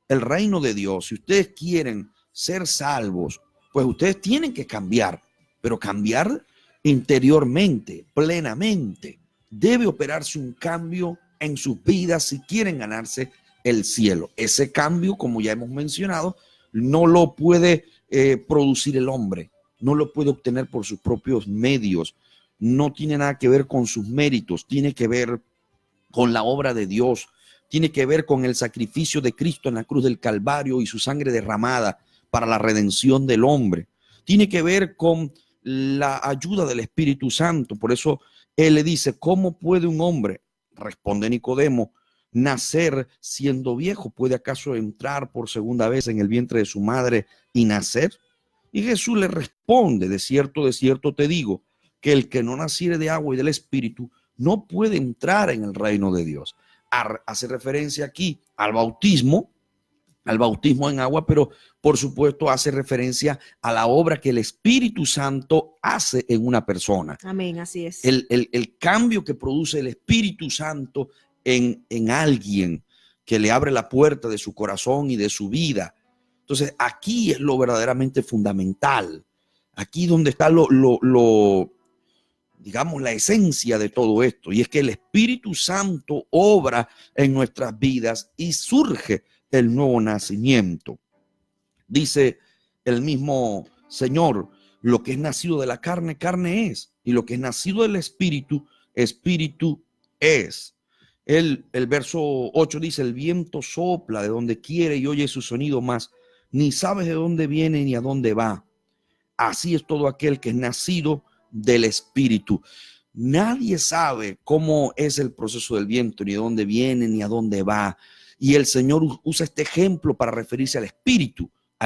el reino de Dios, si ustedes quieren ser salvos, pues ustedes tienen que cambiar, pero cambiar interiormente, plenamente. Debe operarse un cambio en sus vidas si quieren ganarse el cielo. Ese cambio, como ya hemos mencionado, no lo puede producir el hombre, no lo puede obtener por sus propios medios, no tiene nada que ver con sus méritos, tiene que ver con la obra de Dios, tiene que ver con el sacrificio de Cristo en la cruz del Calvario y su sangre derramada para la redención del hombre. Tiene que ver con la ayuda del Espíritu Santo. Por eso él le dice, ¿cómo puede un hombre? Responde Nicodemo, nacer siendo viejo? ¿Puede acaso entrar por segunda vez en el vientre de su madre y nacer? Y Jesús le responde, de cierto te digo, que el que no naciere de agua y del Espíritu no puede entrar en el reino de Dios. Hace referencia aquí al bautismo en agua, pero por supuesto hace referencia a la obra que el Espíritu Santo hace en una persona. Amén, así es. El cambio que produce el Espíritu Santo en alguien, que le abre la puerta de su corazón y de su vida. Entonces aquí es lo verdaderamente fundamental. Aquí donde está digamos, la esencia de todo esto, y es que el Espíritu Santo obra en nuestras vidas y surge el nuevo nacimiento. Dice el mismo Señor, lo que es nacido de la carne, carne es, y lo que es nacido del Espíritu, Espíritu es. El verso 8 dice, el viento sopla de donde quiere y oye su sonido, mas ni sabes de dónde viene ni a dónde va. Así es todo aquel que es nacido del Espíritu. Nadie sabe cómo es el proceso del viento, ni de dónde viene, ni a dónde va. Y el Señor usa este ejemplo para referirse al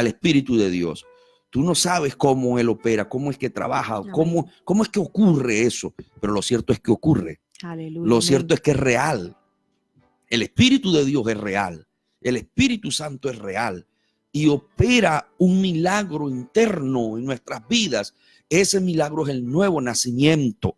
Espíritu de Dios. Tú no sabes cómo Él opera, cómo es que trabaja, cómo es que ocurre eso, pero lo cierto es que ocurre. Aleluya, lo cierto es que es real. El Espíritu de Dios es real. El Espíritu Santo es real y opera un milagro interno en nuestras vidas. Ese milagro es el nuevo nacimiento.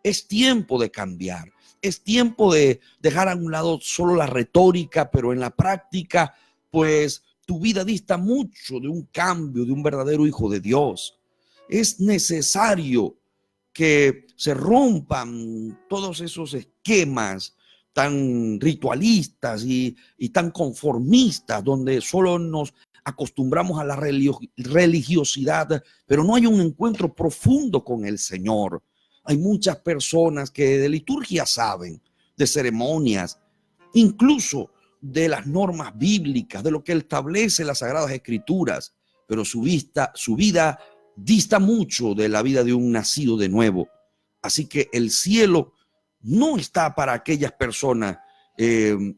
Es tiempo de cambiar. Es tiempo de dejar a un lado solo la retórica, pero en la práctica, pues tu vida dista mucho de un cambio, de un verdadero hijo de Dios. Es necesario que se rompan todos esos esquemas tan ritualistas y tan conformistas, donde solo nos acostumbramos a la religiosidad, pero no hay un encuentro profundo con el Señor. Hay muchas personas que de liturgia saben, de ceremonias, incluso de las normas bíblicas, de lo que establece las Sagradas Escrituras, pero su vida dista mucho de la vida de un nacido de nuevo. Así que el cielo no está para aquellas personas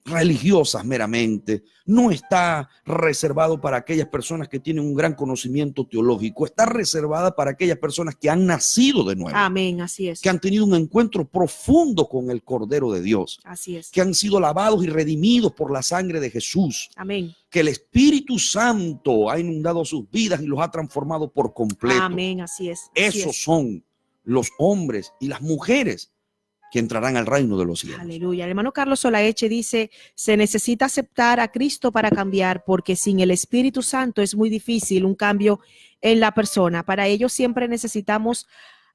religiosas meramente, no está reservado para aquellas personas que tienen un gran conocimiento teológico, está reservada para aquellas personas que han nacido de nuevo. Amén, así es. Que han tenido un encuentro profundo con el Cordero de Dios. Así es. Que han sido lavados y redimidos por la sangre de Jesús. Amén. Que el Espíritu Santo ha inundado sus vidas y los ha transformado por completo. Amén, así es. Esos son los hombres y las mujeres que entrarán al reino de los cielos. Aleluya. El hermano Carlos Solaeche dice, se necesita aceptar a Cristo para cambiar, porque sin el Espíritu Santo es muy difícil un cambio en la persona. Para ello siempre necesitamos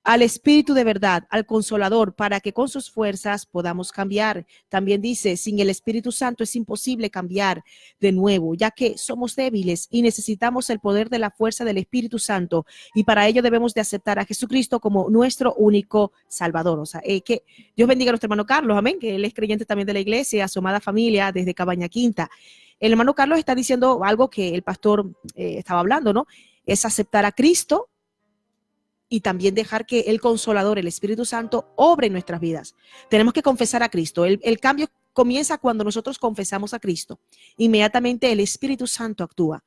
al Espíritu de verdad, al Consolador, para que con sus fuerzas podamos cambiar. También dice, sin el Espíritu Santo es imposible cambiar de nuevo, ya que somos débiles y necesitamos el poder de la fuerza del Espíritu Santo, y para ello debemos de aceptar a Jesucristo como nuestro único Salvador. O sea, que Dios bendiga a nuestro hermano Carlos, amén, que él es creyente también de la iglesia, a su amada familia desde Cabaña Quinta. El hermano Carlos está diciendo algo que el pastor estaba hablando, ¿no? Es aceptar a Cristo y también dejar que el Consolador, el Espíritu Santo, obre en nuestras vidas. Tenemos que confesar a Cristo. El cambio comienza cuando nosotros confesamos a Cristo. Inmediatamente el Espíritu Santo actúa.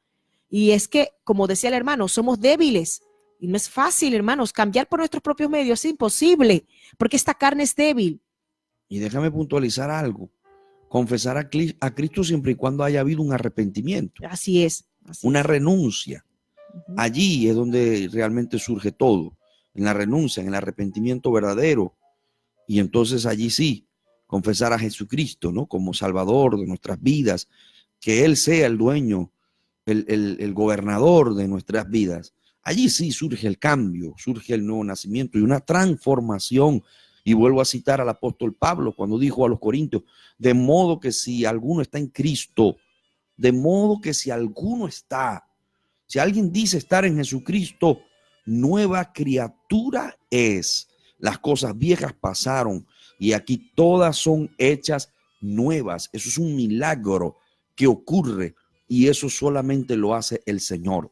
Y es que, como decía el hermano, somos débiles. Y no es fácil, hermanos, cambiar por nuestros propios medios. Es imposible, porque esta carne es débil. Y déjame puntualizar algo. Confesar a Cristo siempre y cuando haya habido un arrepentimiento. Así es. Una renuncia. Allí es donde realmente surge todo, en la renuncia, en el arrepentimiento verdadero. Y entonces allí sí, confesar a Jesucristo, ¿no? Como Salvador de nuestras vidas, que Él sea el dueño, el gobernador de nuestras vidas. Allí sí surge el cambio, surge el nuevo nacimiento y una transformación. Y vuelvo a citar al apóstol Pablo cuando dijo a los Corintios, de modo que si alguno está en Cristo, de modo que si alguno está, si alguien dice estar en Jesucristo, nueva criatura es. Las cosas viejas pasaron y aquí todas son hechas nuevas. Eso es un milagro que ocurre y eso solamente lo hace el Señor.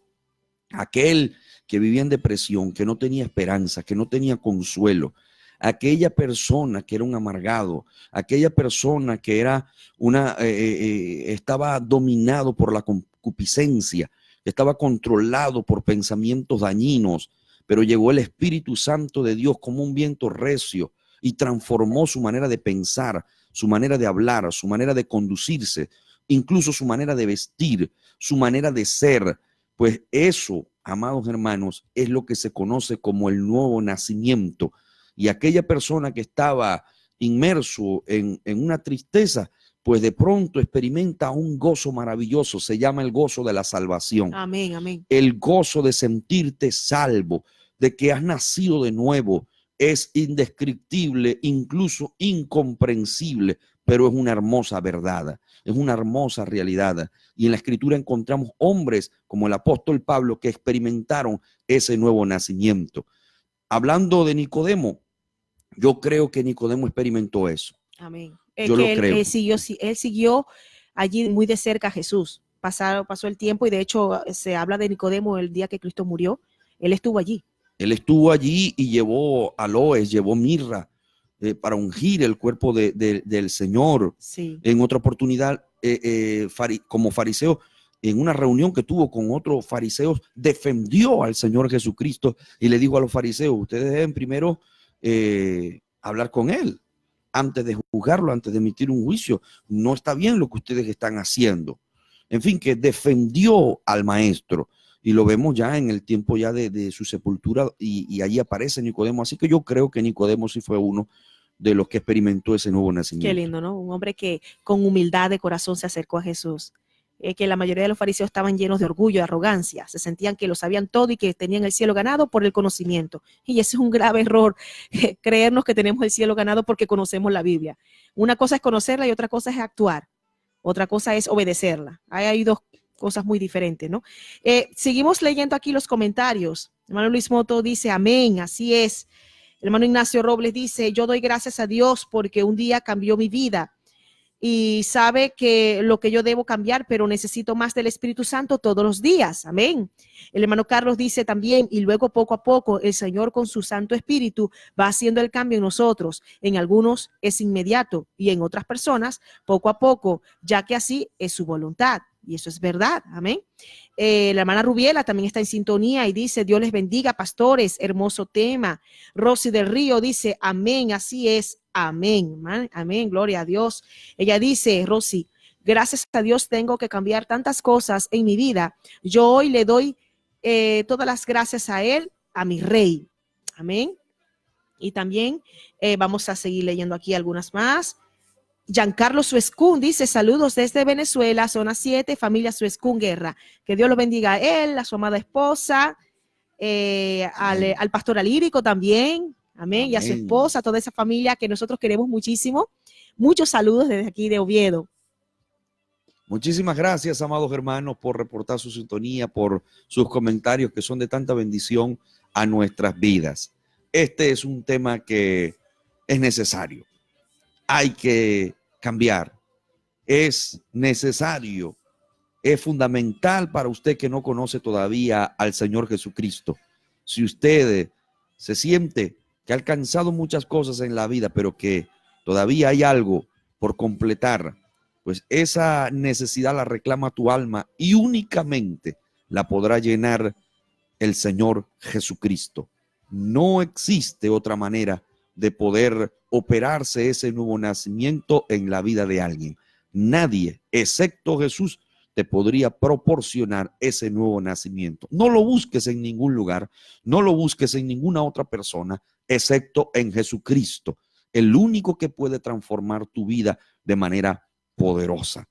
Aquel que vivía en depresión, que no tenía esperanza, que no tenía consuelo, aquella persona que era un amargado, aquella persona que era estaba dominado por la concupiscencia, estaba controlado por pensamientos dañinos, pero llegó el Espíritu Santo de Dios como un viento recio y transformó su manera de pensar, su manera de hablar, su manera de conducirse, incluso su manera de vestir, su manera de ser. Pues eso, amados hermanos, es lo que se conoce como el nuevo nacimiento. Y aquella persona que estaba inmerso en una tristeza, pues de pronto experimenta un gozo maravilloso. Se llama el gozo de la salvación. Amén, amén. El gozo de sentirte salvo, de que has nacido de nuevo, es indescriptible, incluso incomprensible, pero es una hermosa verdad, es una hermosa realidad. Y en la Escritura encontramos hombres como el apóstol Pablo que experimentaron ese nuevo nacimiento. Hablando de Nicodemo, yo creo que Nicodemo experimentó eso. Amén. Yo lo creo. Él siguió allí muy de cerca a Jesús. Pasó el tiempo y de hecho se habla de Nicodemo el día que Cristo murió. Él estuvo allí. Él estuvo allí y llevó aloes, llevó mirra para ungir el cuerpo del Señor. Sí. En otra oportunidad, como fariseo, en una reunión que tuvo con otros fariseos, defendió al Señor Jesucristo y le dijo a los fariseos: ustedes deben primero hablar con él antes de juzgarlo, antes de emitir un juicio. No está bien lo que ustedes están haciendo. En fin, que defendió al maestro. Y lo vemos ya en el tiempo ya de su sepultura y allí aparece Nicodemo. Así que yo creo que Nicodemo sí fue uno de los que experimentó ese nuevo nacimiento. Qué lindo, ¿no? Un hombre que con humildad de corazón se acercó a Jesús. Que la mayoría de los fariseos estaban llenos de orgullo, de arrogancia. Se sentían que lo sabían todo y que tenían el cielo ganado por el conocimiento. Y ese es un grave error, creernos que tenemos el cielo ganado porque conocemos la Biblia. Una cosa es conocerla y otra cosa es actuar. Otra cosa es obedecerla. Hay dos cosas muy diferentes, ¿no? Seguimos leyendo aquí los comentarios. Hermano Luis Moto dice: amén, así es. El hermano Ignacio Robles dice: yo doy gracias a Dios porque un día cambió mi vida y sabe que lo que yo debo cambiar, pero necesito más del Espíritu Santo todos los días. Amén. El hermano Carlos dice también: y luego poco a poco el Señor con su Santo Espíritu va haciendo el cambio en nosotros. En algunos es inmediato y en otras personas poco a poco, ya que así es su voluntad. Y eso es verdad, amén. La hermana Rubiela también está en sintonía y dice: Dios les bendiga, pastores, hermoso tema. Rosy del Río dice: amén, así es, amén, amén, gloria a Dios. Ella dice: Rosy, gracias a Dios tengo que cambiar tantas cosas en mi vida. Yo hoy le doy todas las gracias a Él, a mi Rey, amén. Y también vamos a seguir leyendo aquí algunas más. Giancarlo Suescún dice: saludos desde Venezuela, zona 7, familia Suescún Guerra. Que Dios lo bendiga a él, a su amada esposa, al pastor Alírico también, amén, y a su esposa, a toda esa familia que nosotros queremos muchísimo. Muchos saludos desde aquí de Oviedo. Muchísimas gracias, amados hermanos, por reportar su sintonía, por sus comentarios que son de tanta bendición a nuestras vidas. Este es un tema que es necesario. Hay que cambiar, es necesario, es fundamental para usted que no conoce todavía al Señor Jesucristo. Si usted se siente que ha alcanzado muchas cosas en la vida, pero que todavía hay algo por completar, pues esa necesidad la reclama tu alma y únicamente la podrá llenar el Señor Jesucristo. No existe otra manera de poder operarse ese nuevo nacimiento en la vida de alguien. Nadie, excepto Jesús, te podría proporcionar ese nuevo nacimiento. No lo busques en ningún lugar, no lo busques en ninguna otra persona, excepto en Jesucristo, el único que puede transformar tu vida de manera poderosa.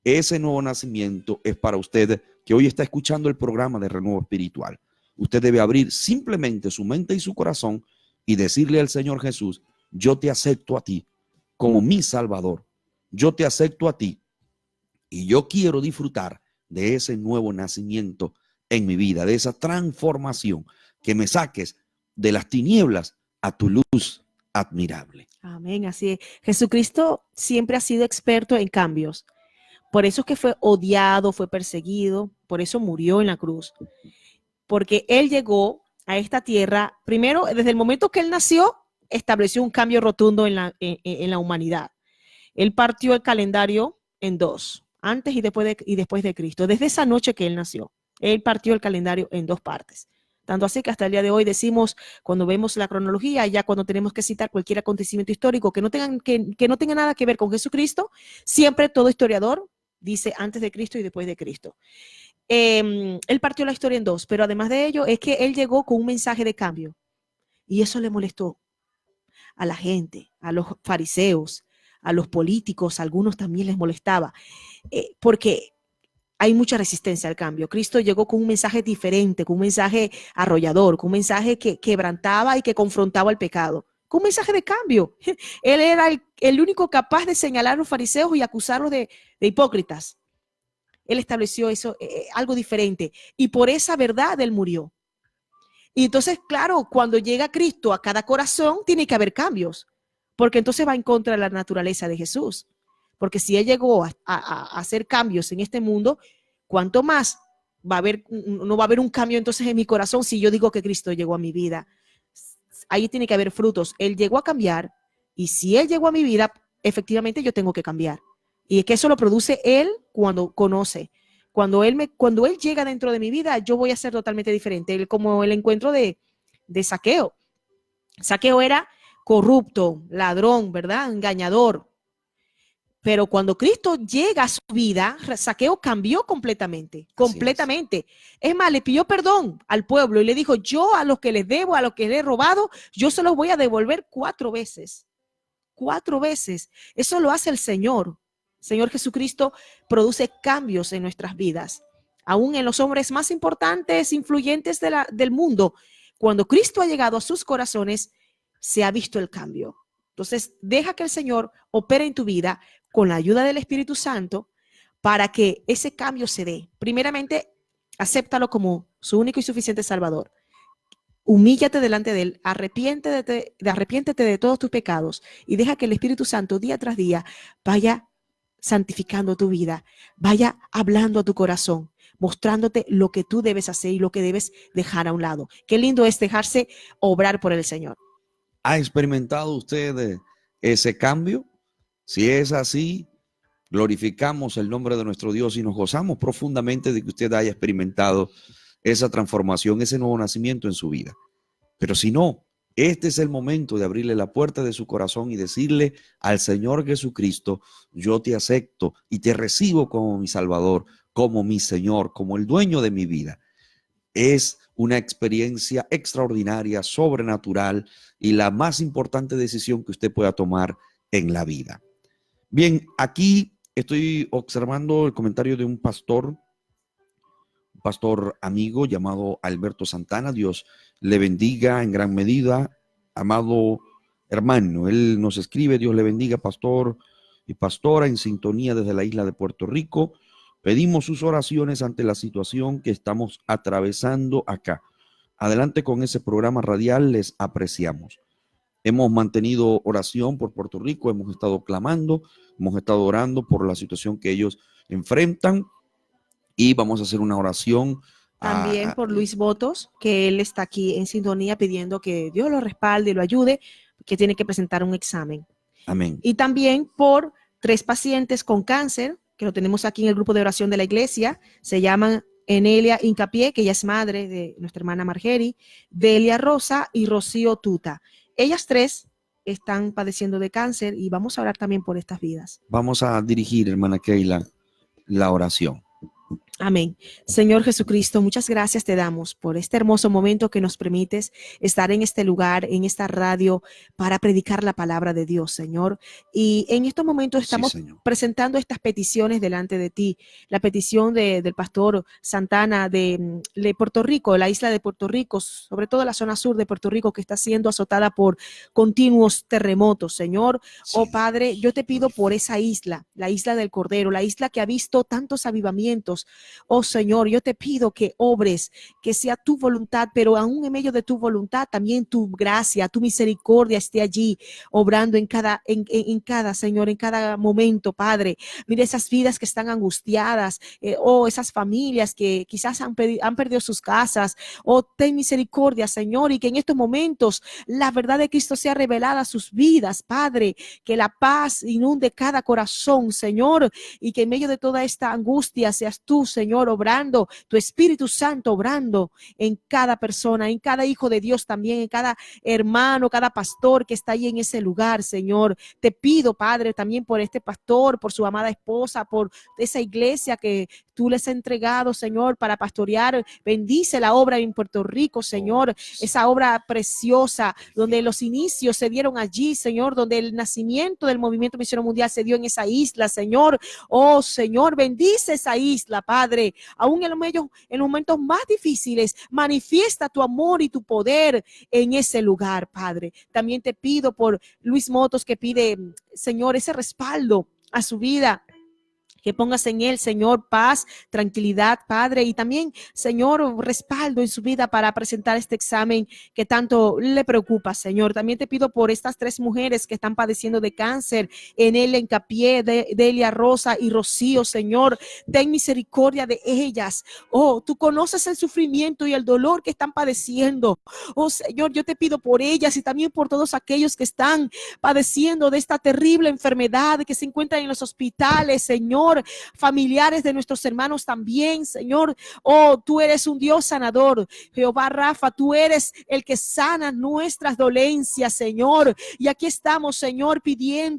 Ese nuevo nacimiento es para usted que hoy está escuchando el programa de Renuevo Espiritual. Usted debe abrir simplemente su mente y su corazón y decirle al Señor Jesús: yo te acepto a ti como mi Salvador, yo te acepto a ti y yo quiero disfrutar de ese nuevo nacimiento en mi vida, de esa transformación, que me saques de las tinieblas a tu luz admirable. Amén, así es. Jesucristo siempre ha sido experto en cambios. Por eso es que fue odiado, fue perseguido, por eso murió en la cruz. Porque Él llegó a esta tierra, primero, desde el momento que Él nació, estableció un cambio rotundo en la humanidad. Él partió el calendario en dos, antes y después de Cristo. Desde esa noche que él nació, él partió el calendario en dos partes. Tanto así que hasta el día de hoy decimos, cuando vemos la cronología, ya cuando tenemos que citar cualquier acontecimiento histórico que no tenga nada que ver con Jesucristo, siempre todo historiador dice antes de Cristo y después de Cristo. Él partió la historia en dos, pero además de ello es que él llegó con un mensaje de cambio y eso le molestó a la gente, a los fariseos, a los políticos, a algunos también les molestaba, porque hay mucha resistencia al cambio. Cristo llegó con un mensaje diferente, con un mensaje arrollador, con un mensaje que quebrantaba y que confrontaba el pecado, con un mensaje de cambio. Él era el único capaz de señalar a los fariseos y acusarlos de hipócritas. Él estableció eso, algo diferente, y por esa verdad él murió. Y entonces, claro, cuando llega Cristo a cada corazón, tiene que haber cambios, porque entonces va en contra de la naturaleza de Jesús. Porque si él llegó a hacer cambios en este mundo, ¿cuánto más no va a haber un cambio entonces en mi corazón si yo digo que Cristo llegó a mi vida? Ahí tiene que haber frutos. Él llegó a cambiar, y si él llegó a mi vida, efectivamente yo tengo que cambiar. Y es que eso lo produce él cuando conoce. Cuando él llega dentro de mi vida, yo voy a ser totalmente diferente. Como el encuentro de Zaqueo. Zaqueo era corrupto, ladrón, ¿verdad? Engañador. Pero cuando Cristo llega a su vida, Zaqueo cambió completamente, completamente. Es más, le pidió perdón al pueblo y le dijo, yo a los que les debo, a los que les he robado, yo se los voy a devolver 4 veces. 4 veces. Eso lo hace el Señor. Señor Jesucristo produce cambios en nuestras vidas, aún en los hombres más importantes, influyentes del mundo. Cuando Cristo ha llegado a sus corazones, se ha visto el cambio. Entonces, deja que el Señor opere en tu vida con la ayuda del Espíritu Santo para que ese cambio se dé. Primeramente, acéptalo como su único y suficiente Salvador. Humíllate delante de Él, arrepiéntete de todos tus pecados y deja que el Espíritu Santo día tras día vaya santificando tu vida, vaya hablando a tu corazón, mostrándote lo que tú debes hacer y lo que debes dejar a un lado. Qué lindo es dejarse obrar por el Señor. ¿Ha experimentado usted ese cambio? Si es así, glorificamos el nombre de nuestro Dios y nos gozamos profundamente de que usted haya experimentado esa transformación, ese nuevo nacimiento en su vida. Pero si no, este es el momento de abrirle la puerta de su corazón y decirle al Señor Jesucristo, yo te acepto y te recibo como mi Salvador, como mi Señor, como el dueño de mi vida. Es una experiencia extraordinaria, sobrenatural y la más importante decisión que usted pueda tomar en la vida. Bien, aquí estoy observando el comentario de un pastor amigo llamado Alberto Santana. Dios le bendiga en gran medida, amado hermano. Él nos escribe, Dios le bendiga, pastor y pastora, en sintonía desde la isla de Puerto Rico. Pedimos sus oraciones ante la situación que estamos atravesando acá. Adelante con ese programa radial, les apreciamos. Hemos mantenido oración por Puerto Rico, hemos estado clamando, hemos estado orando por la situación que ellos enfrentan y vamos a hacer una oración. También por Luis Botos, que él está aquí en sintonía pidiendo que Dios lo respalde y lo ayude, que tiene que presentar un examen. Amén. Y también por 3 pacientes con cáncer, que lo tenemos aquí en el grupo de oración de la iglesia. Se llaman Enelia Incapié, que ella es madre de nuestra hermana Margeri, Delia Rosa y Rocío Tuta. Ellas 3 están padeciendo de cáncer y vamos a orar también por estas vidas. Vamos a dirigir, hermana Keila, la oración. Amén. Señor Jesucristo, muchas gracias te damos por este hermoso momento que nos permites estar en este lugar, en esta radio, para predicar la palabra de Dios, Señor. Y en estos momentos estamos presentando estas peticiones delante de ti. La petición del pastor Santana de Puerto Rico, la isla de Puerto Rico, sobre todo la zona sur de Puerto Rico, que está siendo azotada por continuos terremotos, Señor. Sí. Oh Padre, yo te pido por esa isla, la isla del Cordero, la isla que ha visto tantos avivamientos, Oh Señor, yo te pido que obres, que sea tu voluntad, pero aún en medio de tu voluntad, también tu gracia, tu misericordia esté allí, obrando en cada, Señor, en cada momento, Padre. Mire esas vidas que están angustiadas, esas familias que quizás han perdido sus casas. Oh, ten misericordia, Señor, y que en estos momentos la verdad de Cristo sea revelada a sus vidas, Padre, que la paz inunde cada corazón, Señor, y que en medio de toda esta angustia seas tú, Señor, obrando, tu Espíritu Santo obrando en cada persona, en cada hijo de Dios también, en cada hermano, cada pastor que está ahí en ese lugar, Señor. Te pido, Padre, también por este pastor, por su amada esposa, por esa iglesia que tú les has entregado, Señor, para pastorear. Bendice la obra en Puerto Rico, Señor, esa obra preciosa, donde los inicios se dieron allí, Señor, donde el nacimiento del movimiento misionero mundial se dio en esa isla, Señor. Oh, Señor, bendice esa isla, Padre. Aún en los momentos más difíciles, manifiesta tu amor y tu poder en ese lugar, Padre. También te pido por Luis Motos, que pide, Señor, ese respaldo a su vida, que pongas en él, Señor, paz, tranquilidad, Padre, y también, Señor, respaldo en su vida para presentar este examen que tanto le preocupa, Señor. También te pido por estas 3 mujeres que están padeciendo de cáncer, en el hincapié de Delia, Rosa y Rocío, Señor. Ten misericordia de ellas. Oh, tú conoces el sufrimiento y el dolor que están padeciendo. Oh, Señor, yo te pido por ellas y también por todos aquellos que están padeciendo de esta terrible enfermedad, que se encuentran en los hospitales, Señor, familiares de nuestros hermanos también, Señor. Oh, tú eres un Dios sanador, Jehová Rafa, tú eres el que sana nuestras dolencias, Señor. Y aquí estamos, Señor,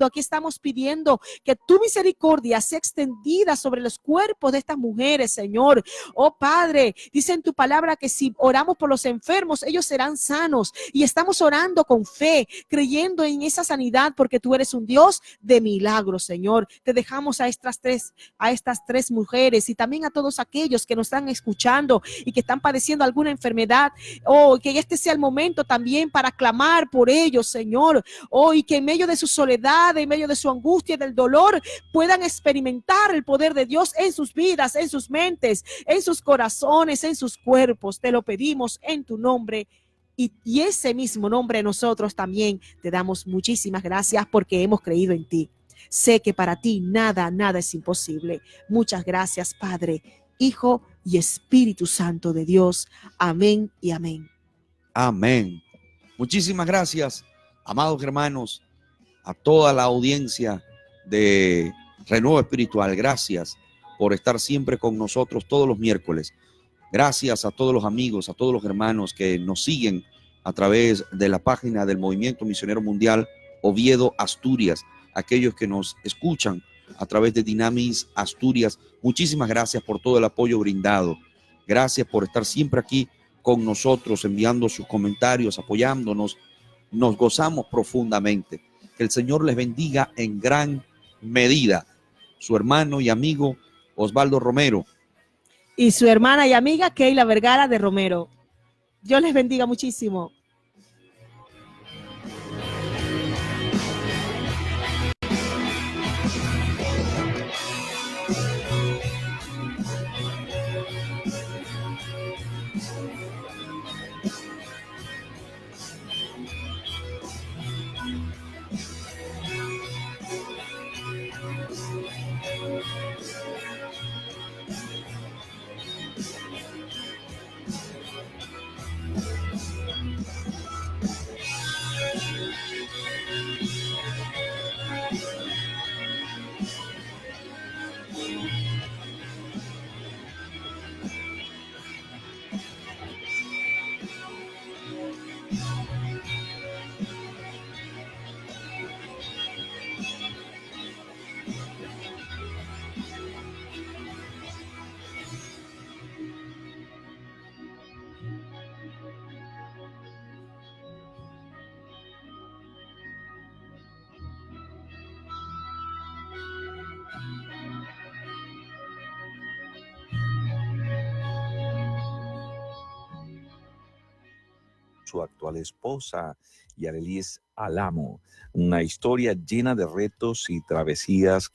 aquí estamos pidiendo que tu misericordia sea extendida sobre los cuerpos de estas mujeres, Señor. Oh, Padre, dice en tu palabra que si oramos por los enfermos, ellos serán sanos. Y estamos orando con fe, creyendo en esa sanidad, porque tú eres un Dios de milagros, Señor. Te dejamos a estas tres mujeres y también a todos aquellos que nos están escuchando y que están padeciendo alguna enfermedad. Oh, que este sea el momento también para clamar por ellos, Señor. Oh, y que en medio de su soledad, en medio de su angustia y del dolor, puedan experimentar el poder de Dios en sus vidas, en sus mentes, en sus corazones, en sus cuerpos. Te lo pedimos en tu nombre. Y ese mismo nombre nosotros también te damos muchísimas gracias porque hemos creído en ti. Sé que para ti nada es imposible. Muchas gracias, Padre, Hijo y Espíritu Santo de Dios. Amén y amén. Amén. Muchísimas gracias, amados hermanos, a toda la audiencia de Renuevo Espiritual. Gracias por estar siempre con nosotros todos los miércoles. Gracias a todos los amigos, a todos los hermanos que nos siguen a través de la página del Movimiento Misionero Mundial Oviedo, Asturias. Aquellos que nos escuchan a través de Dynamis Asturias, muchísimas gracias por todo el apoyo brindado. Gracias por estar siempre aquí con nosotros, enviando sus comentarios, apoyándonos. Nos gozamos profundamente. Que el Señor les bendiga en gran medida. Su hermano y amigo Osvaldo Romero. Y su hermana y amiga Keila Vergara de Romero. Dios les bendiga muchísimo. Su actual esposa, Yarelis Alamo. Una historia llena de retos y travesías